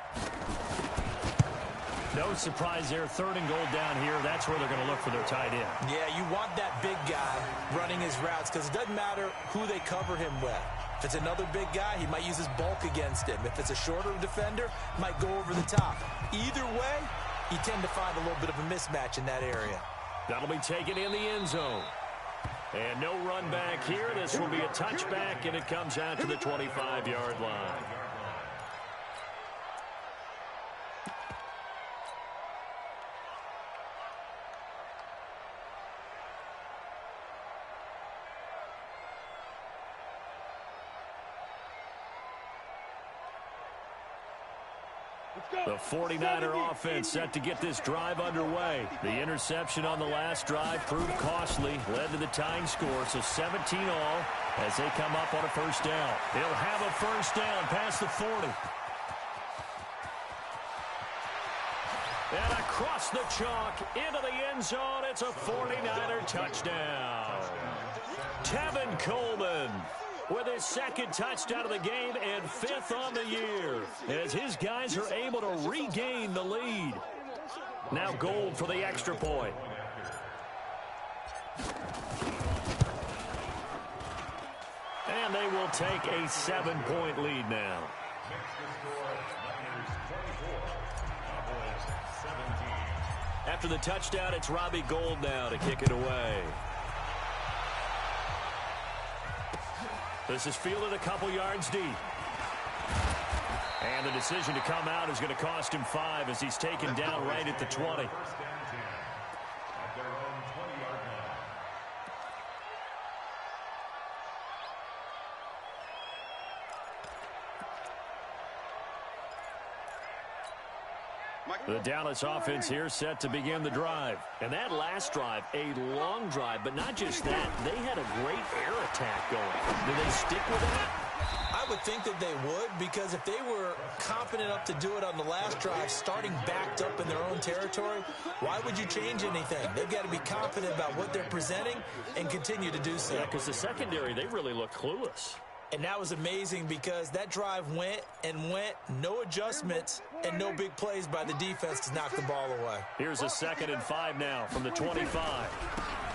No surprise there, 3rd and goal down here. That's where they're going to look for their tight end. Yeah, you want that big guy running his routes because it doesn't matter who they cover him with. If it's another big guy, he might use his bulk against him. If it's a shorter defender, might go over the top. Either way, you tend to find a little bit of a mismatch in that area. That'll be taken in the end zone. And no run back here. This will be a touchback, and it comes out to the 25-yard line. The 49er offense set to get this drive underway. The interception on the last drive proved costly, led to the tying score, so 17 all as they come up on a first down. They'll have a first down past the 40. And across the chalk into the end zone, it's a 49er touchdown. Tevin Coleman with his 2nd touchdown of the game and 5th on the year, as his guys are able to regain the lead. Now Gold for the extra point. And they will take a 7-point lead now. After the touchdown, it's Robbie Gould now to kick it away. This is fielded a couple yards deep. And the decision to come out is going to cost him 5 as he's taken down right at the 20. The Dallas offense here set to begin the drive. And that last drive, a long drive, but not just that. They had a great air attack going. Do they stick with that? I would think that they would, because if they were confident enough to do it on the last drive, starting backed up in their own territory, why would you change anything? They've got to be confident about what they're presenting and continue to do so. Yeah, because the secondary, they really look clueless. And that was amazing because that drive went and went, no adjustments and no big plays by the defense to knock the ball away. Here's a 2nd and 5 now from the 25.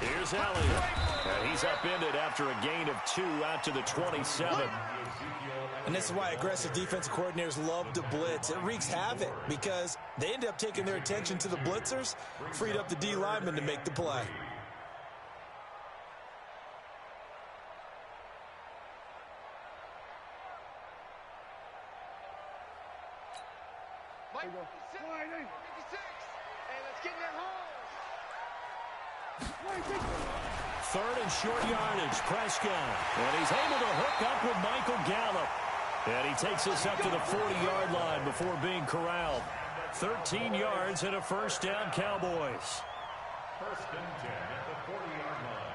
Here's Elliott. And he's upended after a gain of 2 out to the 27. And this is why aggressive defensive coordinators love to blitz. It wreaks havoc because they end up taking their attention to the blitzers, freed up the D lineman to make the play. Mike, 56. Hey, let's get in their holes. 3rd and short yardage, Prescott. And he's able to hook up with Michael Gallup. And he takes us up to the 40-yard line before being corralled. 13 yards and a first down, Cowboys. 1st and 10 at the 40-yard line.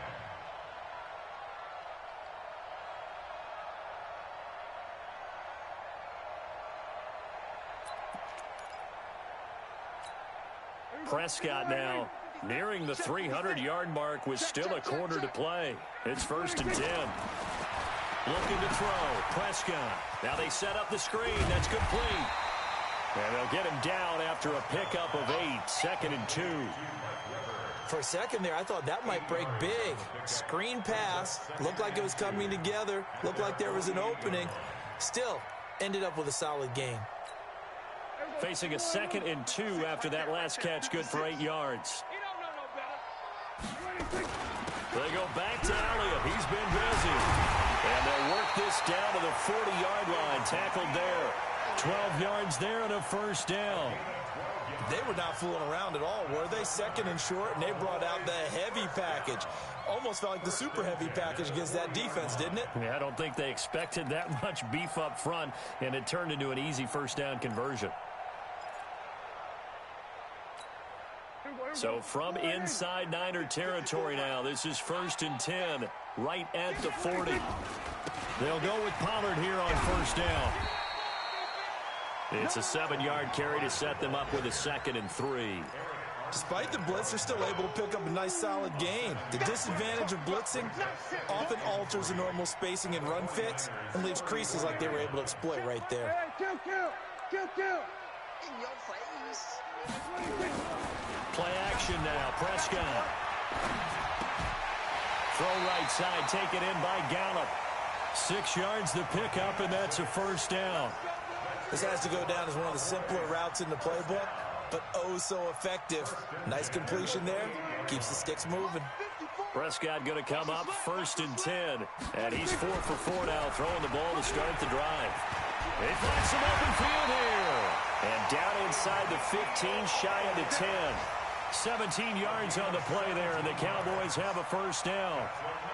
Prescott now nearing the 300-yard mark with still a quarter to play. It's 1st and 10. Looking to throw. Prescott. Now they set up the screen. That's complete. And they'll get him down after a pickup of 8. 2nd and 2. For a second there, I thought that might break big. Screen pass. Looked like it was coming together. Looked like there was an opening. Still ended up with a solid gain. Facing a 2nd and 2 after that last catch, good for 8 yards. They go back to Elliott. He's been busy. And they'll work this down to the 40-yard line. Tackled there. 12 yards there and a first down. They were not fooling around at all, were they? 2nd and short, and they brought out the heavy package. Almost felt like the super heavy package against that defense, didn't it? Yeah, I don't think they expected that much beef up front, and it turned into an easy first down conversion. So from inside Niner territory now, this is 1st and 10, right at the 40. They'll go with Pollard here on first down. It's a 7-yard carry to set them up with a 2nd and 3. Despite the blitz, they're still able to pick up a nice, solid gain. The disadvantage of blitzing often alters the normal spacing and run fits and leaves creases like they were able to exploit right there. Kill. In your face. Play action now. Prescott. Throw right side, taken in by Gallup. 6 yards the pickup, and that's a first down. This has to go down as one of the simpler routes in the playbook, but oh so effective. Nice completion there. Keeps the sticks moving. Prescott going to come up 1st and 10. And he's 4 for 4 now, throwing the ball to start the drive. They find some open field here. And down inside the 15, shy of the 10. 17 yards on the play there, and the Cowboys have a first down.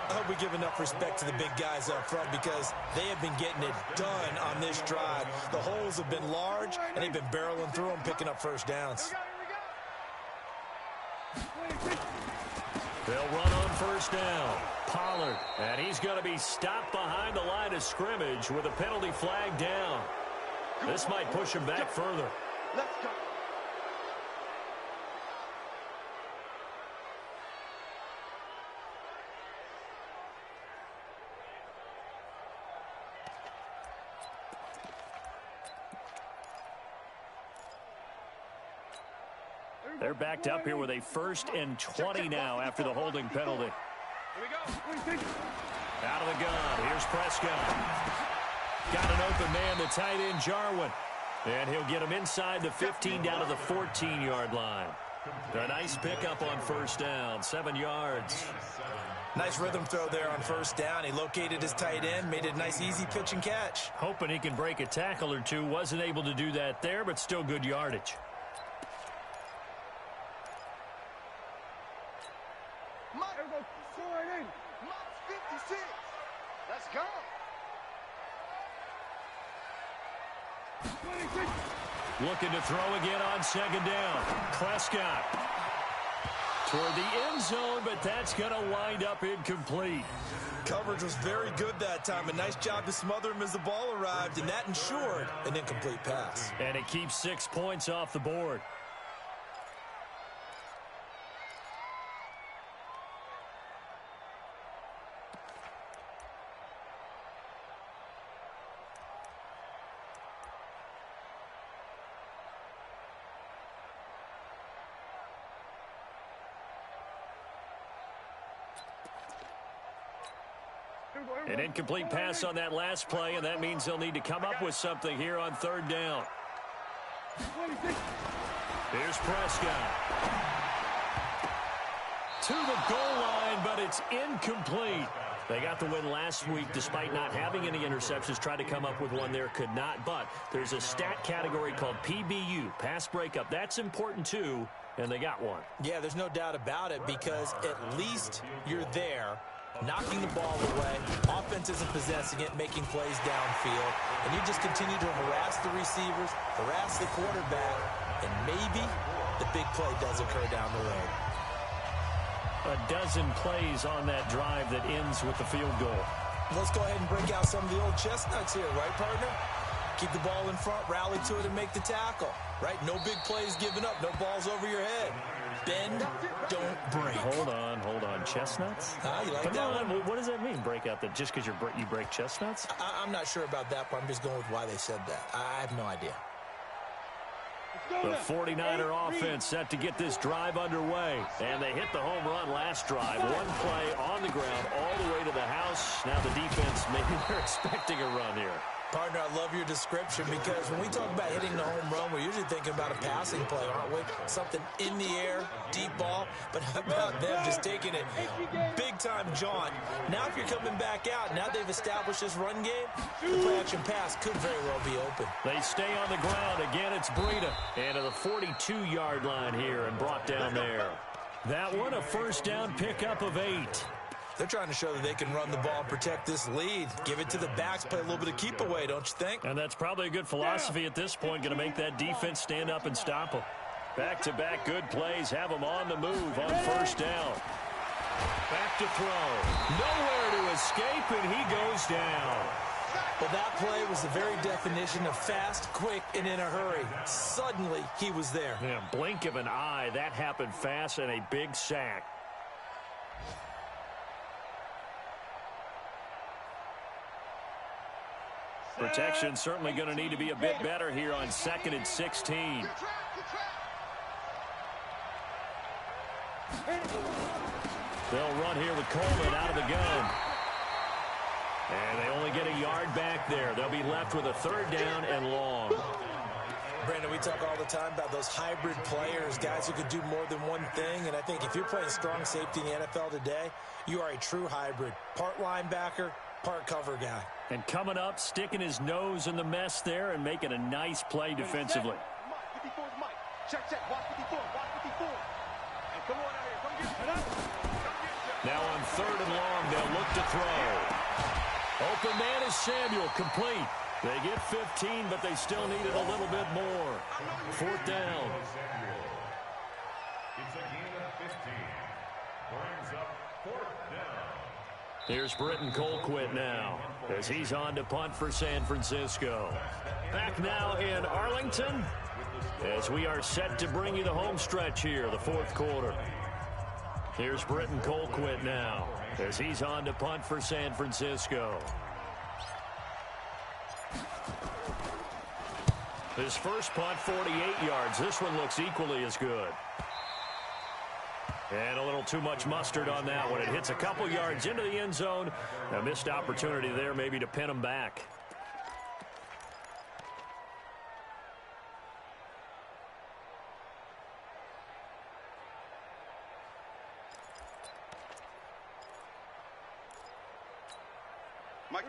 I hope we give enough respect to the big guys up front because they have been getting it done on this drive. The holes have been large, and they've been barreling through them, picking up first downs. They'll run on first down. Pollard, and he's going to be stopped behind the line of scrimmage with a penalty flag down. This might push him back further. Let's go. They're backed up here with a 1st and 20 now after the holding penalty. Here we go. Out of the gun. Here's Prescott. Got an open man, the tight end, Jarwin. And he'll get him inside the 15 down to the 14-yard line. A nice pickup on first down, 7 yards. Nice rhythm throw there on first down. He located his tight end, made it a nice, easy pitch and catch. Hoping he can break a tackle or two. Wasn't able to do that there, but still good yardage. Mike 56. Let's go. Looking to throw again on second down. Prescott. toward the end zone, but that's going to wind up incomplete. Coverage was very good that time. A nice job to smother him as the ball arrived, and that ensured an incomplete pass. And it keeps 6 points off the board. An incomplete pass on that last play, and that means they'll need to come up with something here on third down. Here's Prescott. To the goal line, but it's incomplete. They got the win last week despite not having any interceptions. Tried to come up with one there, could not. But there's a stat category called PBU, pass breakup. That's important too, and they got one. Yeah, there's no doubt about it because at least you're there, knocking the ball away, offense isn't possessing it, making plays downfield, and you just continue to harass the receivers, harass the quarterback, and maybe the big play does occur down the road. A dozen plays on that drive that ends with the field goal. Let's go ahead and break out some of the old chestnuts here, right, partner? Keep the ball in front, rally to it, and make the tackle, right? No big plays given up, no balls over your head. Bend, don't break. Hold on. Chestnuts? You like Come that on. one? What does that mean, break out? That just because you break chestnuts? I'm not sure about that, but I'm just going with why they said that. I have no idea. The 49er offense set to get this drive underway. And they hit the home run last drive. One play on the ground all the way to the house. Now the defense, maybe they're expecting a run here. Partner, I love your description because when we talk about hitting the home run, we're usually thinking about a passing play, aren't we? Something in the air, deep ball. But how about them just taking it big-time jaunt? Now if you're coming back out, now they've established this run game, the play-action pass could very well be open. They stay on the ground. Again, it's Breida. And to the 42-yard line here and brought down there. That one, a first down pickup of 8. They're trying to show that they can run the ball and protect this lead. Give it to the backs, play a little bit of keep away, don't you think? And that's probably a good philosophy at this point, going to make that defense stand up and stop them. Back-to-back good plays, have them on the move on first down. Back to throw. Nowhere to escape, and he goes down. Well, that play was the very definition of fast, quick, and in a hurry. Suddenly, he was there. Yeah, blink of an eye, that happened fast, and a big sack. Protection certainly going to need to be a bit better here on 2nd and 16. They'll run here with Coleman out of the gun. And they only get a yard back there. They'll be left with a third down and long. Brandon, we talk all the time about those hybrid players, guys who could do more than one thing. And I think if you're playing strong safety in the NFL today, you are a true hybrid. Part linebacker, part cover guy. And coming up, sticking his nose in the mess there and making a nice play defensively. Check, watch 54, watch 54. And come on out here, come get it. Now on 3rd and long, they'll look to throw. Open man is Samuel, complete. They get 15, but they still needed a little bit more. 4th down. It's a gain of 15. Brings up 4th down. Here's Britton Colquitt now as he's on to punt for San Francisco. Back now in Arlington as we are set to bring you the home stretch here, the 4th quarter. Here's Britton Colquitt now as he's on to punt for San Francisco. His first punt, 48 yards. This one looks equally as good. And a little too much mustard on that one. It hits a couple yards into the end zone. A missed opportunity there maybe to pin him back.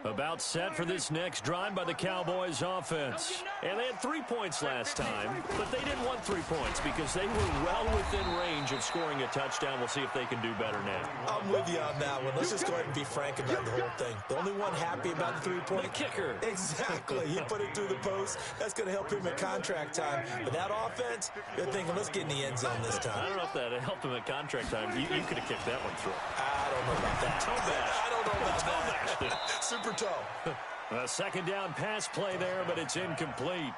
About set for this next drive by the Cowboys offense. And they had 3 points last time, but they didn't want 3 points because they were well within range of scoring a touchdown. We'll see if they can do better now. I'm with you on that one. Let's just go ahead and be frank about the whole thing. The only one happy about the 3-point. The kicker. Exactly. He put it through the post. That's going to help him at contract time. But that offense, they're thinking, let's get in the end zone this time. I don't know if that helped him at contract time. You could have kicked that one through. I don't know about that. Toe bash. I don't know about Toe that. Super toe. A second down pass play there, but it's incomplete.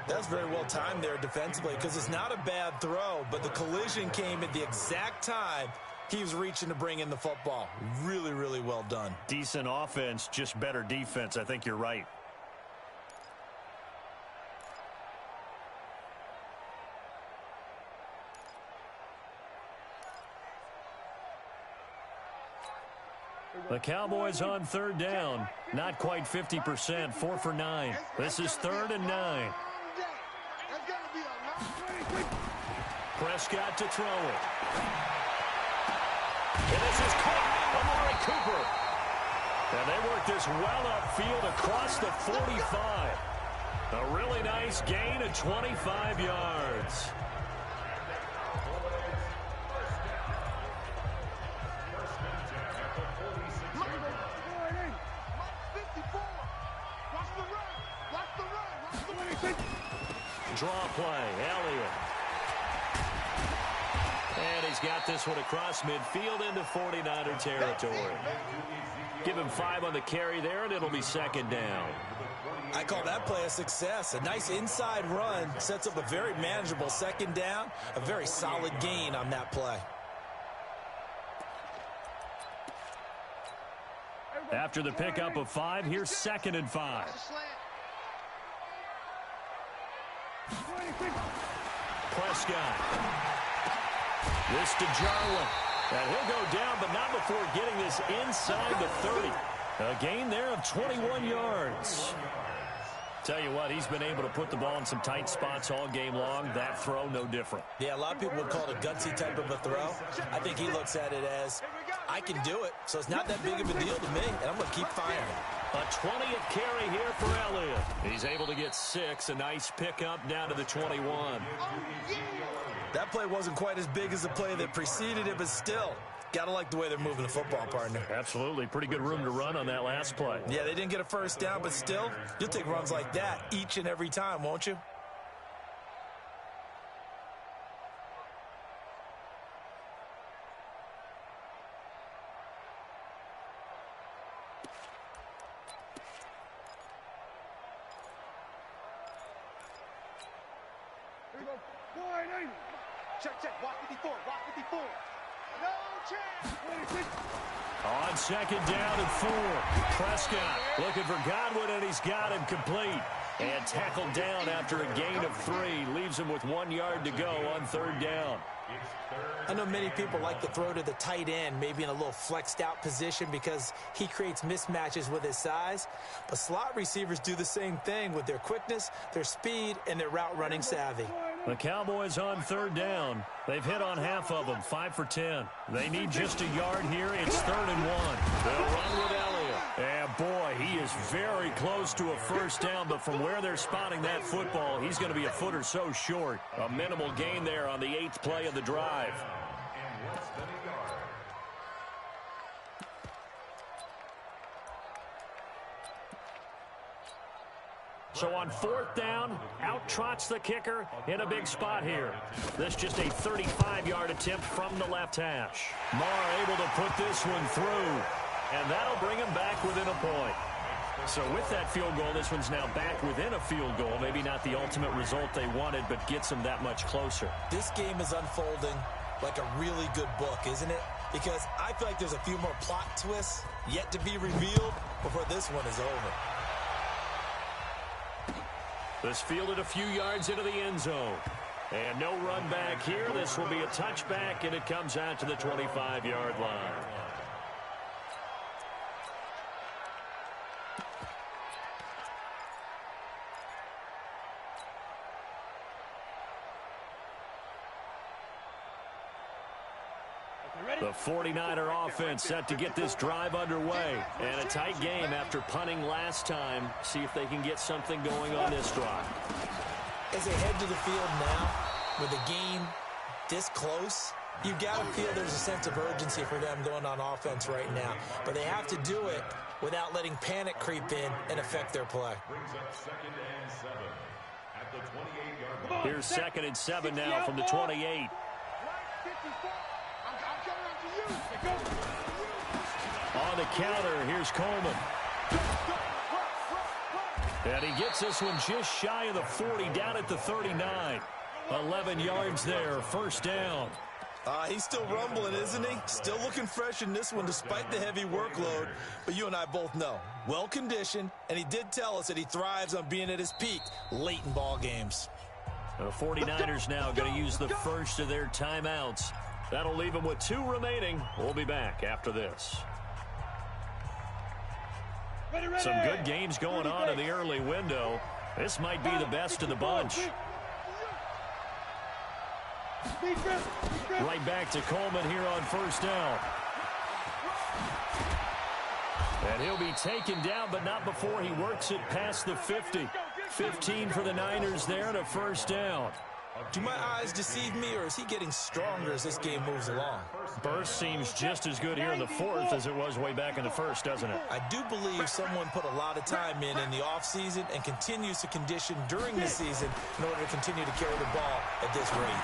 That's very well timed there defensively because it's not a bad throw, but the collision came at the exact time he was reaching to bring in the football. Really, really well done. Decent offense, just better defense. I think you're right. The Cowboys on third down. Not quite 50%, 4 for 9. This is 3rd and 9. Prescott to throw it. And this is caught. Amari Cooper. And they work this well upfield across the 45. A really nice gain of 25 yards. Draw play, Elliott. And he's got this one across midfield into 49er territory. Give him 5 on the carry there, and it'll be 2nd down. I call that play a success. A nice inside run sets up a very manageable 2nd down. A very solid gain on that play. After the pickup of 5, here's 2nd and 5. Prescott. This to Jarwin. And he'll go down, but not before getting this inside the 30. A gain there of 21 yards. Tell you what, he's been able to put the ball in some tight spots all game long. That throw, no different. Yeah, a lot of people would call it a gutsy type of a throw. I think he looks at it as, I can do it, so it's not that big of a deal to me, and I'm going to keep firing. A 20th carry here for Elliott. He's able to get 6. A nice pickup down to the 21. That play wasn't quite as big as the play that preceded it, but still, gotta like the way they're moving the football, partner. Absolutely. Pretty good room to run on that last play. Yeah, they didn't get a first down, but still, you'll take runs like that each and every time, won't you? Check, watch 54, watch 54. No chance. On 2nd down and 4. Prescott looking for Godwin, and he's got him complete. And tackled down after a gain of 3. Leaves him with 1 yard to go on 3rd down. I know many people like to throw to the tight end, maybe in a little flexed out position because he creates mismatches with his size. But slot receivers do the same thing with their quickness, their speed, and their route running savvy. The Cowboys on 3rd down. They've hit on half of them, 5 for 10. They need just a yard here. It's 3rd and 1. They'll run with Elliott. And boy, he is very close to a first down, but from where they're spotting that football, he's going to be a foot or so short. A minimal gain there on the 8th play of the drive. So on 4th down, out trots the kicker in a big spot here. This just a 35-yard attempt from the left hash. Marr able to put this one through, and that'll bring him back within a point. So with that field goal, this one's now back within a field goal. Maybe not the ultimate result they wanted, but gets them that much closer. This game is unfolding like a really good book, isn't it? Because I feel like there's a few more plot twists yet to be revealed before this one is over. This fielded a few yards into the end zone. And no run back here. This will be a touchback, and it comes out to the 25-yard line. The 49er offense set to get this drive underway. And a tight game after punting last time. See if they can get something going on this drive. As they head to the field now, with the game this close, you've got to feel there's a sense of urgency for them going on offense right now. But they have to do it without letting panic creep in and affect their play. Brings up 2nd and 7 at the 28-yard line. Here's 2nd and 7 now from the 28. On the counter, here's Coleman. And he gets this one just shy of the 40, down at the 39. 11 yards there, first down. He's still rumbling, isn't he? Still looking fresh in this one despite the heavy workload. But you and I both know, well-conditioned, and he did tell us that he thrives on being at his peak late in ball games. The 49ers now going to use the first of their timeouts. That'll leave them with 2 remaining. We'll be back after this. Some good games going on in the early window. This might be the best of the bunch. Right back to Coleman here on first down. And he'll be taken down, but not before he works it past the 50. 15 for the Niners there and a first down. Do my eyes deceive me, or is he getting stronger as this game moves along? Burst seems just as good here in the fourth as it was way back in the first, doesn't it? I do believe someone put a lot of time in the offseason and continues to condition during the season in order to continue to carry the ball at this rate.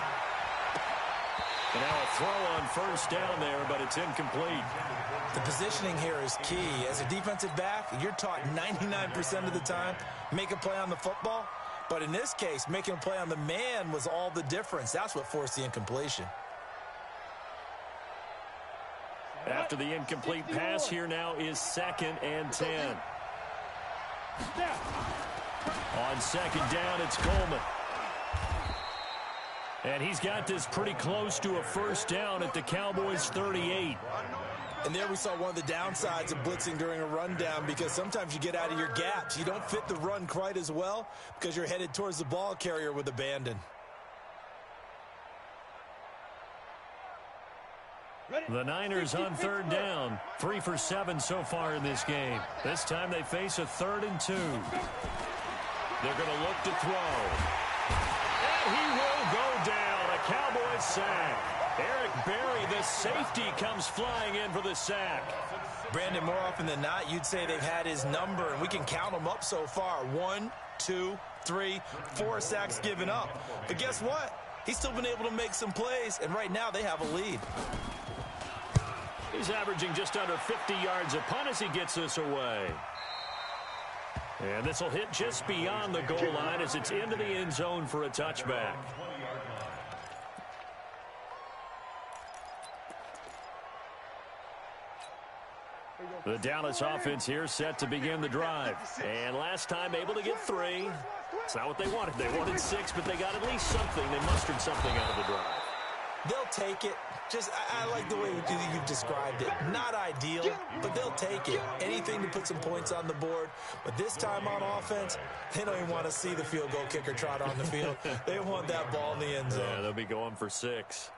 And now a throw on first down there, but it's incomplete. The positioning here is key. As a defensive back, you're taught 99% of the time, make a play on the football. But in this case, making a play on the man was all the difference. That's what forced the incompletion. After the incomplete pass, here now is 2nd and 10. On second down, it's Coleman. And he's got this pretty close to a first down at the Cowboys' 38. And there we saw one of the downsides of blitzing during a rundown, because sometimes you get out of your gaps. You don't fit the run quite as well because you're headed towards the ball carrier with abandon. The Niners on third down. 3 for 7 so far in this game. This time they face a 3rd and 2. They're going to look to throw. And he will go down. A Cowboys sack. Eric Berry, the safety, comes flying in for the sack. Brandon, more often than not, you'd say they've had his number, and we can count them up so far. 1, 2, 3, 4 sacks given up. But guess what? He's still been able to make some plays, and right now they have a lead. He's averaging just under 50 yards a punt as he gets this away. And this will hit just beyond the goal line as it's into the end zone for a touchback. The Dallas offense here set to begin the drive. And last time able to get 3. It's not what they wanted. They wanted 6, but they got at least something. They mustered something out of the drive. They'll take it. I like the way you've described it. Not ideal, but they'll take it. Anything to put some points on the board. But this time on offense, they don't even want to see the field goal kicker trot on the field. They want that ball in the end zone. Yeah, they'll be going for 6.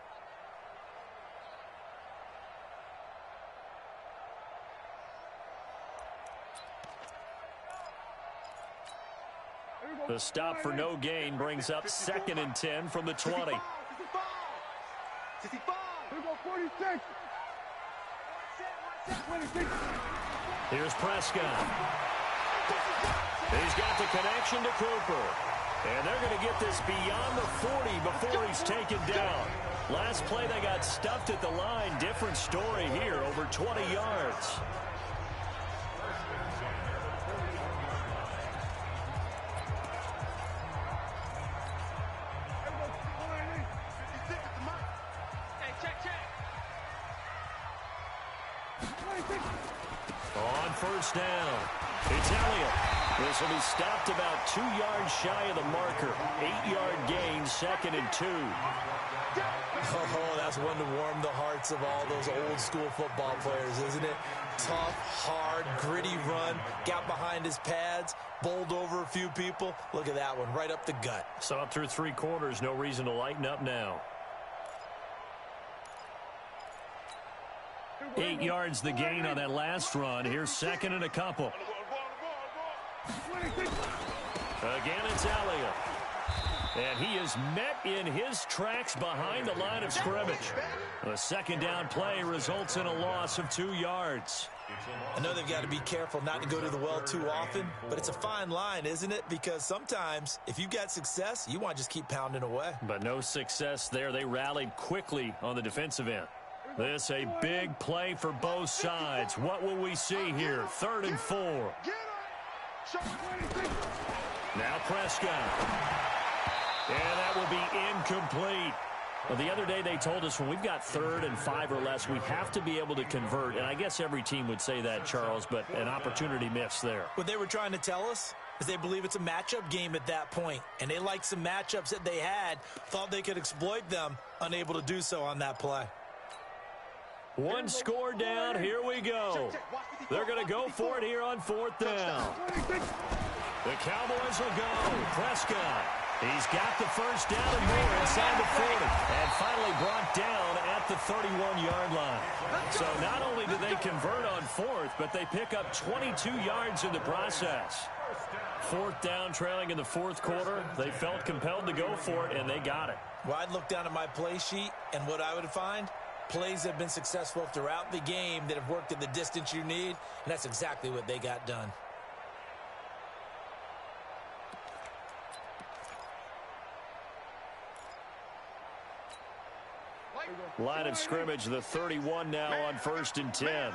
The stop for no gain brings up 2nd and 10 from the 20. Here's Prescott. He's got the connection to Cooper. And they're going to get this beyond the 40 before he's taken down. Last play they got stuffed at the line. Different story here, over 20 yards. On first down, it's Elliott. This will be stopped about 2 yards shy of the marker. 8-yard gain, 2nd and 2. Oh, that's one to warm the hearts of all those old school football players, isn't it? Tough, hard, gritty run. Got behind his pads, bowled over a few people. Look at that one, right up the gut. Saw it through 3 quarters. No reason to lighten up now. 8 yards the gain on that last run. Here's second and a couple. Again, it's Elliott. And he is met in his tracks behind the line of scrimmage. The second down play results in a loss of 2 yards. I know they've got to be careful not to go to the well too often, but it's a fine line, isn't it? Because sometimes if you've got success, you want to just keep pounding away. But no success there. They rallied quickly on the defensive end. This a big play for both sides. What will we see here? 3rd and 4. Now Prescott. And that will be incomplete. Well, the other day they told us when we've got 3rd and 5 or less, we have to be able to convert. And I guess every team would say that, Charles, but an opportunity missed there. What they were trying to tell us is they believe it's a matchup game at that point. And they liked some matchups that they had, thought they could exploit them, unable to do so on that play. One score down. Here we go. They're going to go for it here on 4th down. The Cowboys will go. Prescott. He's got the first down and more inside the 40. And finally brought down at the 31-yard line. So not only did they convert on 4th, but they pick up 22 yards in the process. 4th down, trailing in the 4th quarter. They felt compelled to go for it, and they got it. Well, I'd look down at my play sheet, and what I would find, plays have been successful throughout the game that have worked at the distance you need, and that's exactly what they got done. Line of scrimmage, the 31 now on 1st and 10.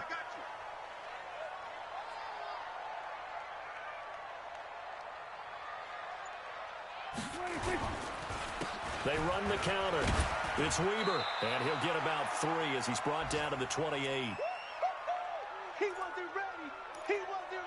They run the counter. It's Weber, and he'll get about 3 as he's brought down to the 28. He wasn't ready. He wasn't ready.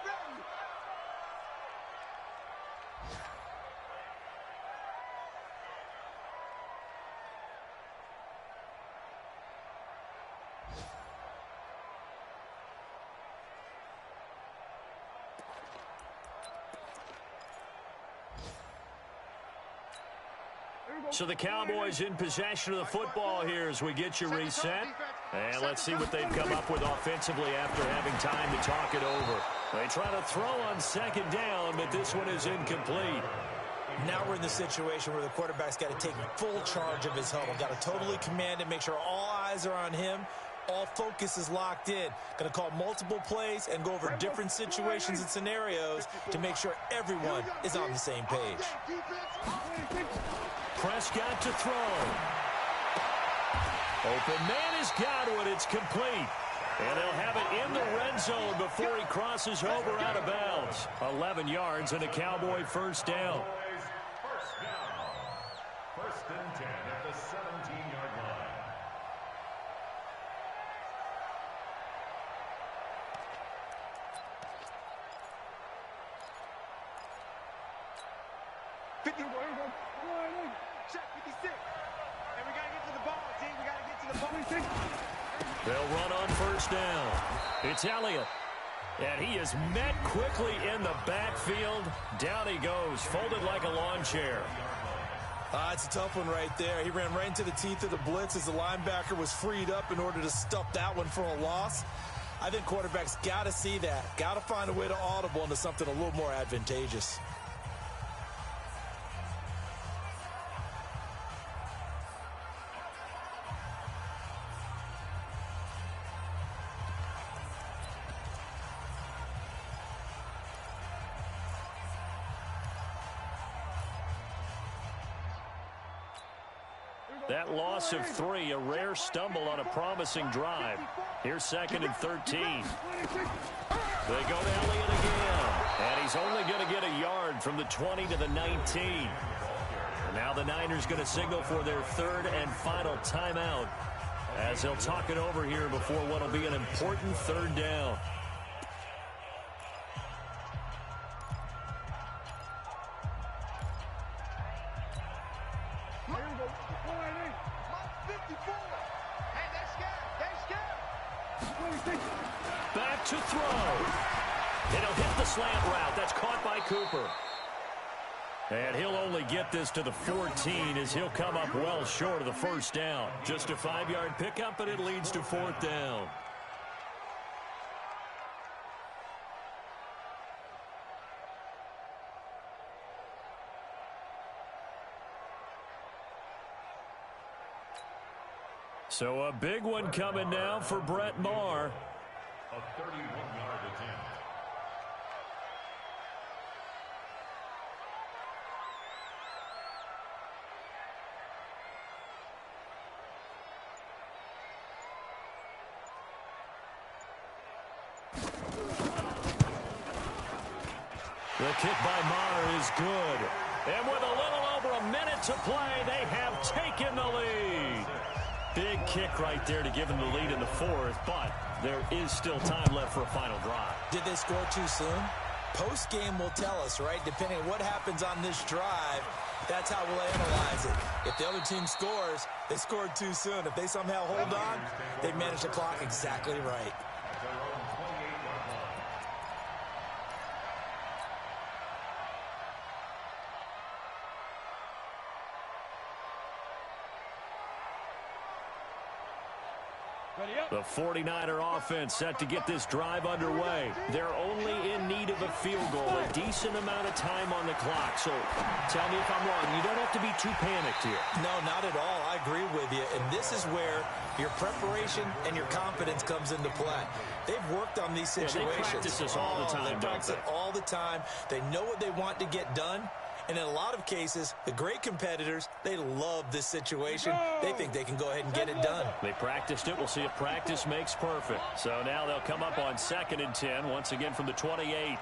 So the Cowboys in possession of the football here as we get you reset. And let's see what they've come up with offensively after having time to talk it over. They try to throw on 2nd down, but this one is incomplete. Now we're in the situation where the quarterback's got to take full charge of his huddle. Got to totally command it, make sure all eyes are on him. All focus is locked in. Going to call multiple plays and go over different situations and scenarios to make sure everyone is on the same page. Prescott to throw. Open man has got it. It's complete. And they'll have it in the red zone before he crosses over out of bounds. 11 yards and a Cowboy first down. First and 10 at the 17-yard line. Check 56. And we got to get to the ball, team. We got to get to the ball. They'll run on 1st down. It's Elliott. And he is met quickly in the backfield. Down he goes, folded like a lawn chair. It's a tough one right there. He ran right into the teeth of the blitz as the linebacker was freed up in order to stuff that one for a loss. I think quarterbacks got to see that. Got to find a way to audible into something a little more advantageous. That loss of 3, a rare stumble on a promising drive. Here's 2nd and 13. They go to Elliott again. And he's only going to get a yard from the 20 to the 19. And now the Niners going to signal for their 3rd and final timeout as they'll talk it over here before what will be an important 3rd down. Back to throw. And he'll hit the slant route. That's caught by Cooper. And he'll only get this to the 14 as he'll come up well short of the first down. Just a 5-yard pickup, and it leads to 4th down. So a big one coming now for Brett Maher. A 31-yard attempt. The kick by Maher is good. And with a little over a minute to play, they have taken the lead. Big kick right there to give them the lead in the fourth, but there is still time left for a final drive. Did they score too soon? Post-game will tell us, right? Depending on what happens on this drive, that's how we'll analyze it. If the other team scores, they scored too soon. If they somehow hold on, they manage the clock exactly right. The 49er offense set to get this drive underway. They're only in need of a field goal, a decent amount of time on the clock. So tell me if I'm wrong. You don't have to be too panicked here. No, not at all. I agree with you. And this is where your preparation and your confidence comes into play. They've worked on these situations. They practice this all the time. They practice it all the time. They know what they want to get done. And in a lot of cases, the great competitors, they love this situation. They think they can go ahead and get it done. They practiced it. We'll see if practice makes perfect. So now they'll come up on 2nd and 10, once again from the 28.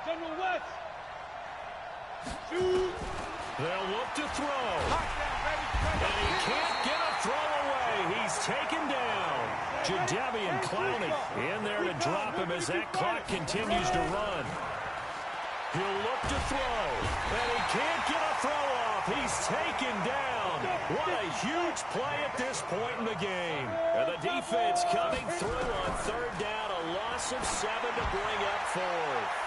General West. Shoot. They'll look to throw. And he can't get a throw away. He's taken down. Jadeveon Clowney in there to drop him as that clock continues to run. He'll look to throw, and he can't get a throw off. He's taken down. What a huge play at this point in the game. And the defense coming through on 3rd down, a loss of 7 to bring up 4th.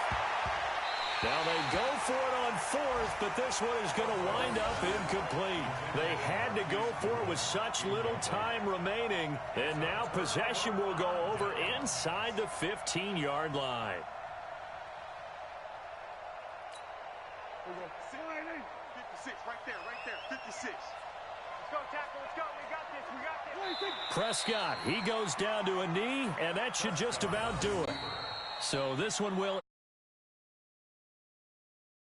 Now they go for it on 4th, but this one is going to wind up incomplete. They had to go for it with such little time remaining, and now possession will go over inside the 15-yard line. 56, right there, 56. Let's go, tackle, let's go, we got this. Prescott, he goes down to a knee, and that should just about do it. So this one will